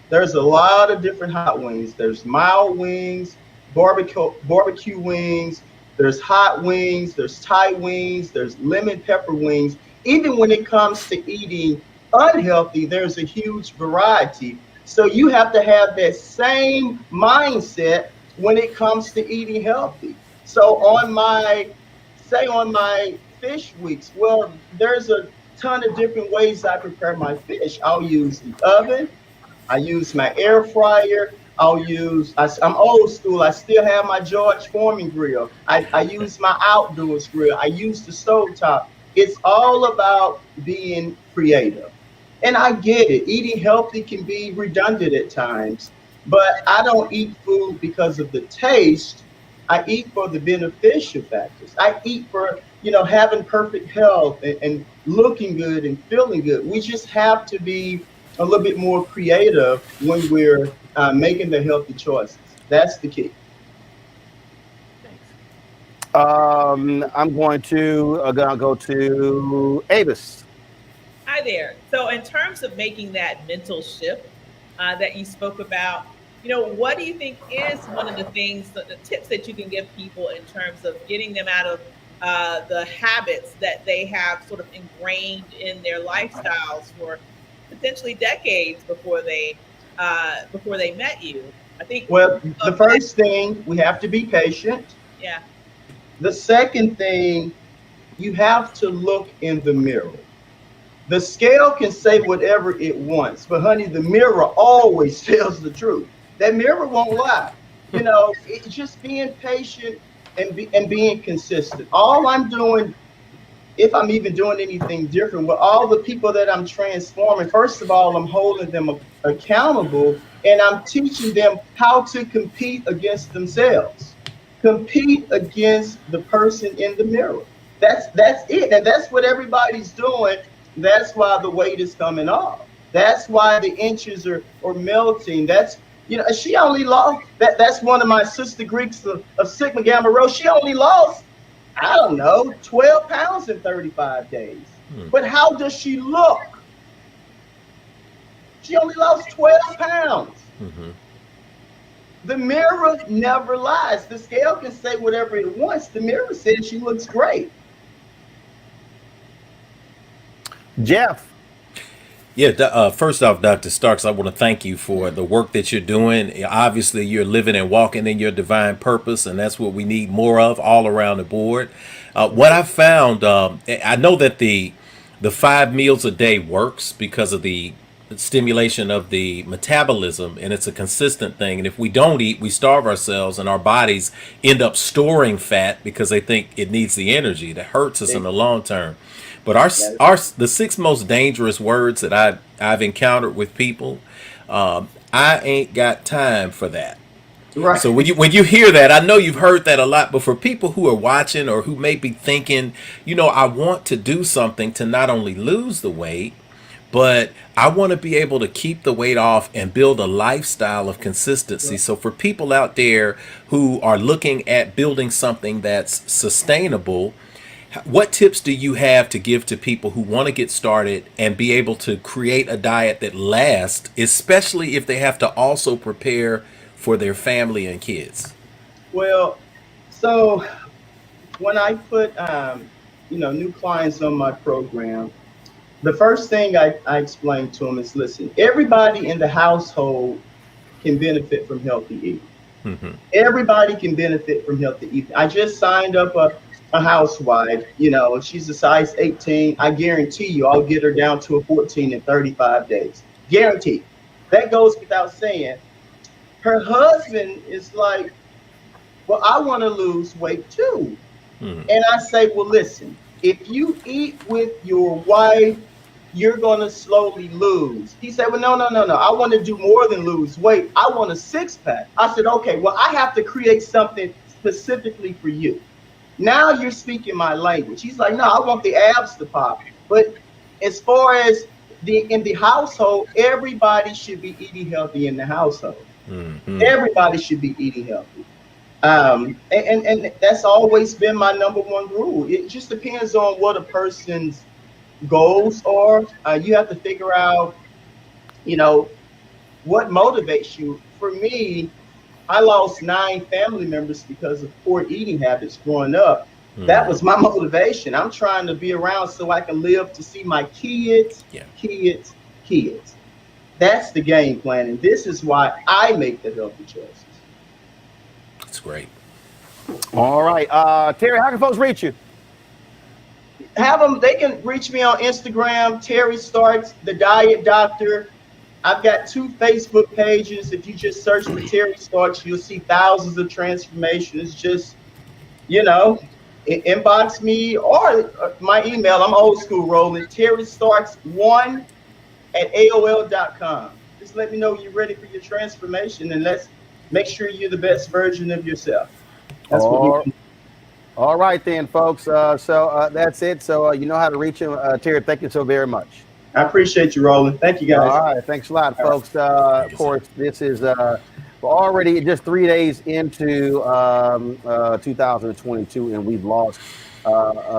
there's a lot of different hot wings. There's mild wings, barbecue wings, there's hot wings, there's Thai wings, there's lemon pepper wings. Even when it comes to eating unhealthy, there's a huge variety. So you have to have that same mindset when it comes to eating healthy. So on my fish weeks, well, there's a ton of different ways I prepare my fish. I'll use the oven. I use my air fryer. I'm old school. I still have my George Foreman grill. I use my outdoors grill. I use the stovetop. It's all about being creative. And I get it. Eating healthy can be redundant at times, but I don't eat food because of the taste. I eat for the beneficial factors. I eat for, having perfect health and looking good and feeling good. We just have to be a little bit more creative when we're making the healthy choices. That's the key. I'm going to go to Avis. Hi there. So in terms of making that mental shift that you spoke about, what do you think is one of the things, the tips that you can give people in terms of getting them out of the habits that they have sort of ingrained in their lifestyles for potentially decades before they met you? I think. Well, the first thing, we have to be patient. Yeah. The second thing, you have to look in the mirror. The scale can say whatever it wants, but honey, the mirror always tells the truth. That mirror won't lie. It's just being patient and being consistent. All I'm doing, if I'm even doing anything different, with all the people that I'm transforming, first of all, I'm holding them accountable, and I'm teaching them how to compete against themselves. Compete against the person in the mirror. That's it. And that's what everybody's doing. That's why the weight is coming off. That's why the inches are melting. That's, she only lost, that's one of my sister Greeks of Sigma Gamma Rho. She only lost, 12 pounds in 35 days. But how does she look? She only lost 12 pounds. Mm-hmm. The mirror never lies. The scale can say whatever it wants. The mirror says she looks great. Jeff. Yeah, first off, Dr. Starks, I want to thank you for the work that you're doing. Obviously, you're living and walking in your divine purpose, and that's what we need more of all around the board. What I found, I know that the 5 meals a day works because of the stimulation of the metabolism, and it's a consistent thing. And if we don't eat, we starve ourselves, and our bodies end up storing fat because they think it needs the energy. That hurts us in the long term. But the 6 most dangerous words that I've encountered with people, I ain't got time for that. Right. So when you hear that, I know you've heard that a lot, but for people who are watching or who may be thinking, I want to do something to not only lose the weight, but I want to be able to keep the weight off and build a lifestyle of consistency. So for people out there who are looking at building something that's sustainable, what tips do you have to give to people who want to get started and be able to create a diet that lasts, especially if they have to also prepare for their family and kids? Well, so when I put new clients on my program, the first thing I explain to them is, listen, everybody in the household can benefit from healthy eating. Mm-hmm. Everybody can benefit from healthy eating. I just signed up a housewife, she's a size 18. I guarantee you I'll get her down to a 14 in 35 days. Guaranteed. That goes without saying. Her husband is like, well, I want to lose weight too. Mm-hmm. And I say, well, listen, if you eat with your wife, you're going to slowly lose. He said, well, no. I want to do more than lose weight. I want a six-pack. I said, okay, well, I have to create something specifically for you. Now you're speaking my language. He's like, no, I want the abs to pop. But as far as in the household, everybody should be eating healthy in the household. Mm-hmm. Everybody should be eating healthy. And that's always been my number one rule. It just depends on what a person's goals are. You have to figure out, what motivates you. For me, I lost 9 family members because of poor eating habits growing up. Mm. That was my motivation. I'm trying to be around so I can live to see my kids. That's the game plan. And this is why I make the healthy choices. That's great. All right. Terry, how can folks reach you? They can reach me on Instagram, Terry Starks, the Diet Doctor. I've got 2 Facebook pages. If you just search for Terry Starks, you'll see thousands of transformations. Just, inbox me or my email. I'm old school, Roland. TerryStarks1@AOL.com. Just let me know you're ready for your transformation, and let's make sure you're the best version of yourself. That's what we do. All right then, folks. So that's it. So you know how to reach him. Terry, thank you so very much. I appreciate you, Roland. Thank you, guys. All right. Thanks a lot, folks. Of course, this is we're already just 3 days into 2022, and we've lost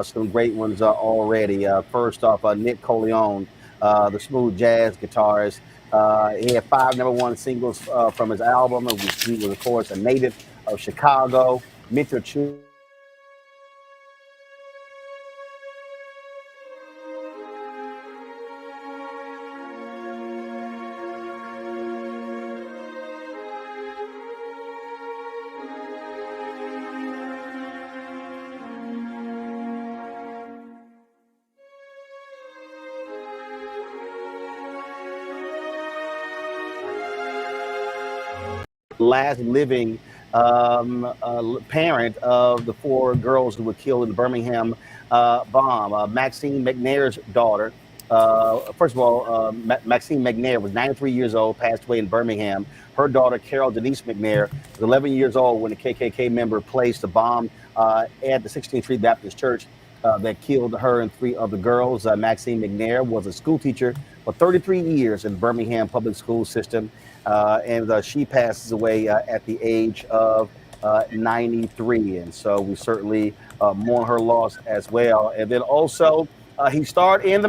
some great ones already. First off, Nick Colione, the smooth jazz guitarist. He had 5 #1 singles from his album. He was, of course, a native of Chicago. Mitchell Chu. Last living parent of the 4 girls who were killed in the Birmingham bomb. Maxine McNair's daughter. First of all, Maxine McNair was 93 years old, passed away in Birmingham. Her daughter, Carol Denise McNair, was 11 years old when a KKK member placed a bomb at the 16th Street Baptist Church that killed her and 3 other girls. Maxine McNair was a school teacher for 33 years in the Birmingham public school system. And she passes away at the age of 93. And so we certainly mourn her loss as well. And then also, he starred in the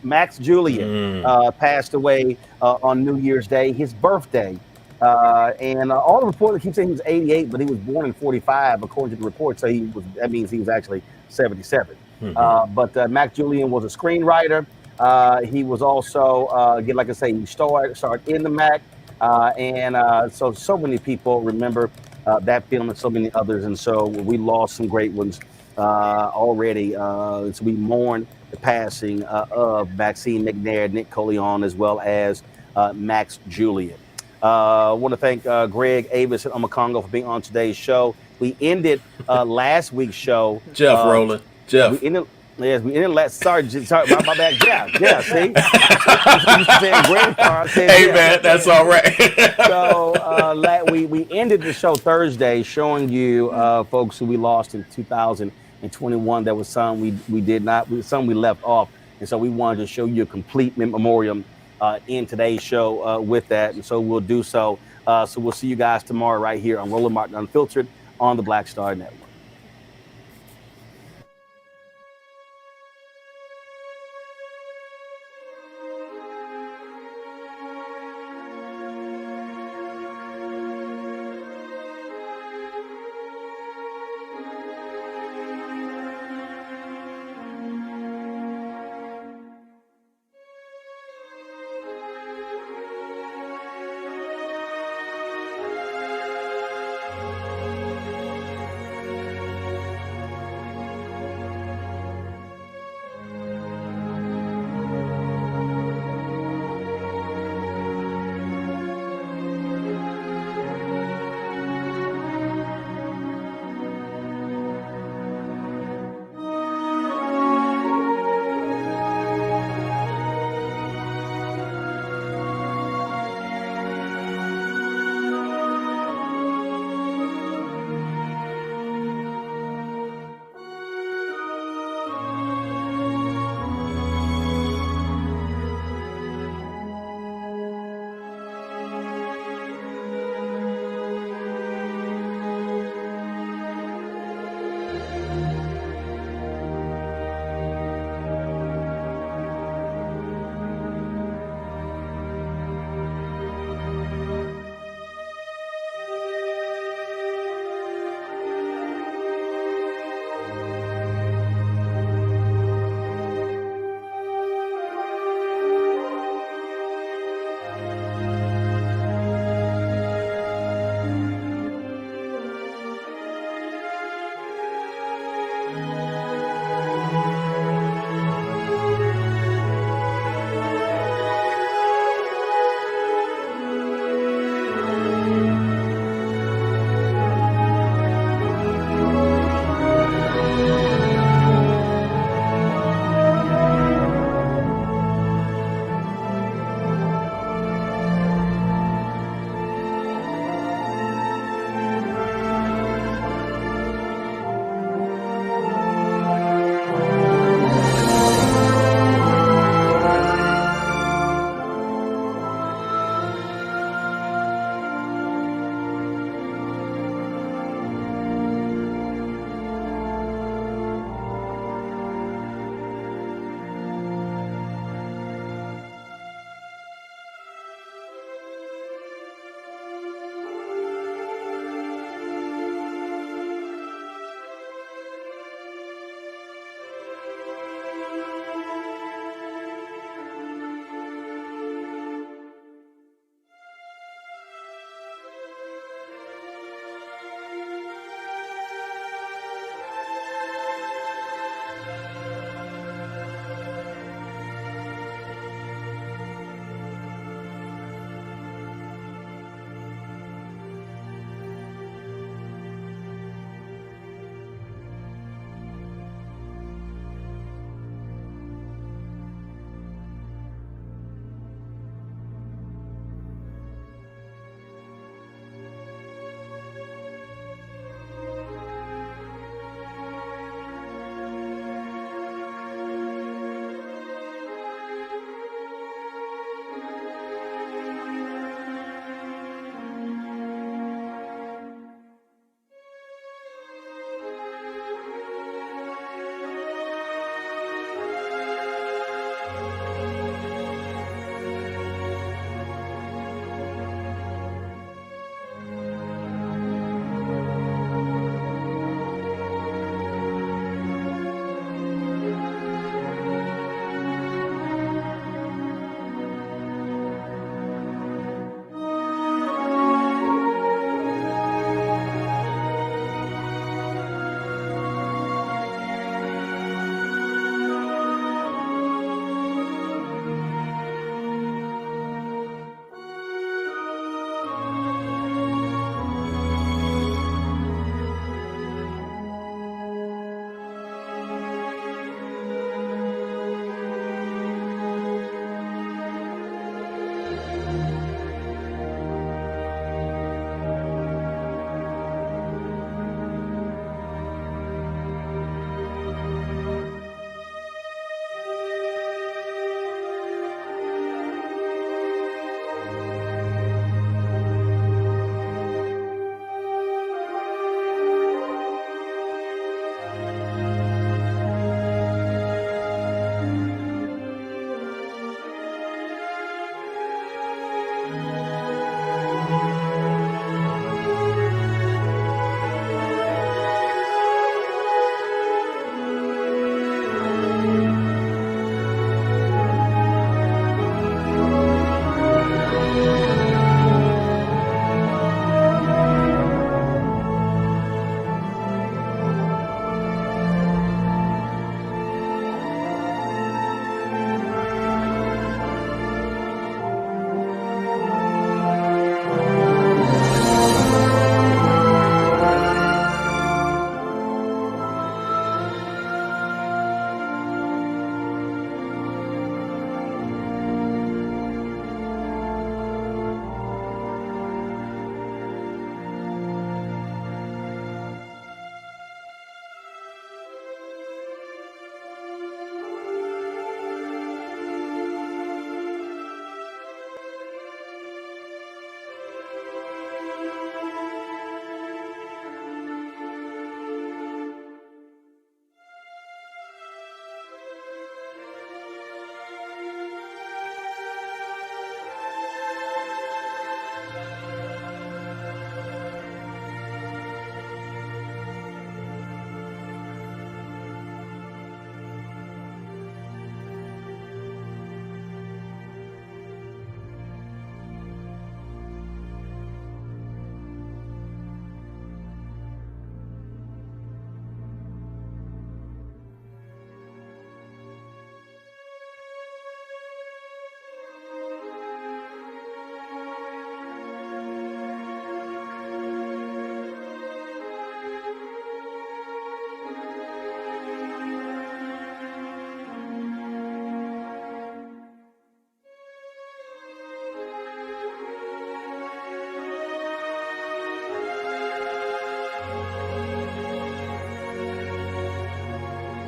Max Julian, passed away on New Year's Day, his birthday. And all the reports keep saying he was 88, but he was born in 45, according to the report. So that means he was actually 77. Mm-hmm. But Max Julian was a screenwriter. He was also, again, like I say, he starred in the Mac. So many people remember that film and so many others. And so we lost some great ones already. So we mourn the passing of Maxine McNair, Nick Colione, as well as Max Julian. I want to thank Greg Avis and Omakongo for being on today's show. We ended last week's show. Roland. Jeff. We ended last. Sorry, my bad. Yeah. See, hey man, that's all right. So we ended the show Thursday, showing you folks who we lost in 2021. There was some we some we left off, and so we wanted to show you a complete memoriam in today's show with that, and so we'll do so. So we'll see you guys tomorrow right here on Roland Martin Unfiltered on the Black Star Network.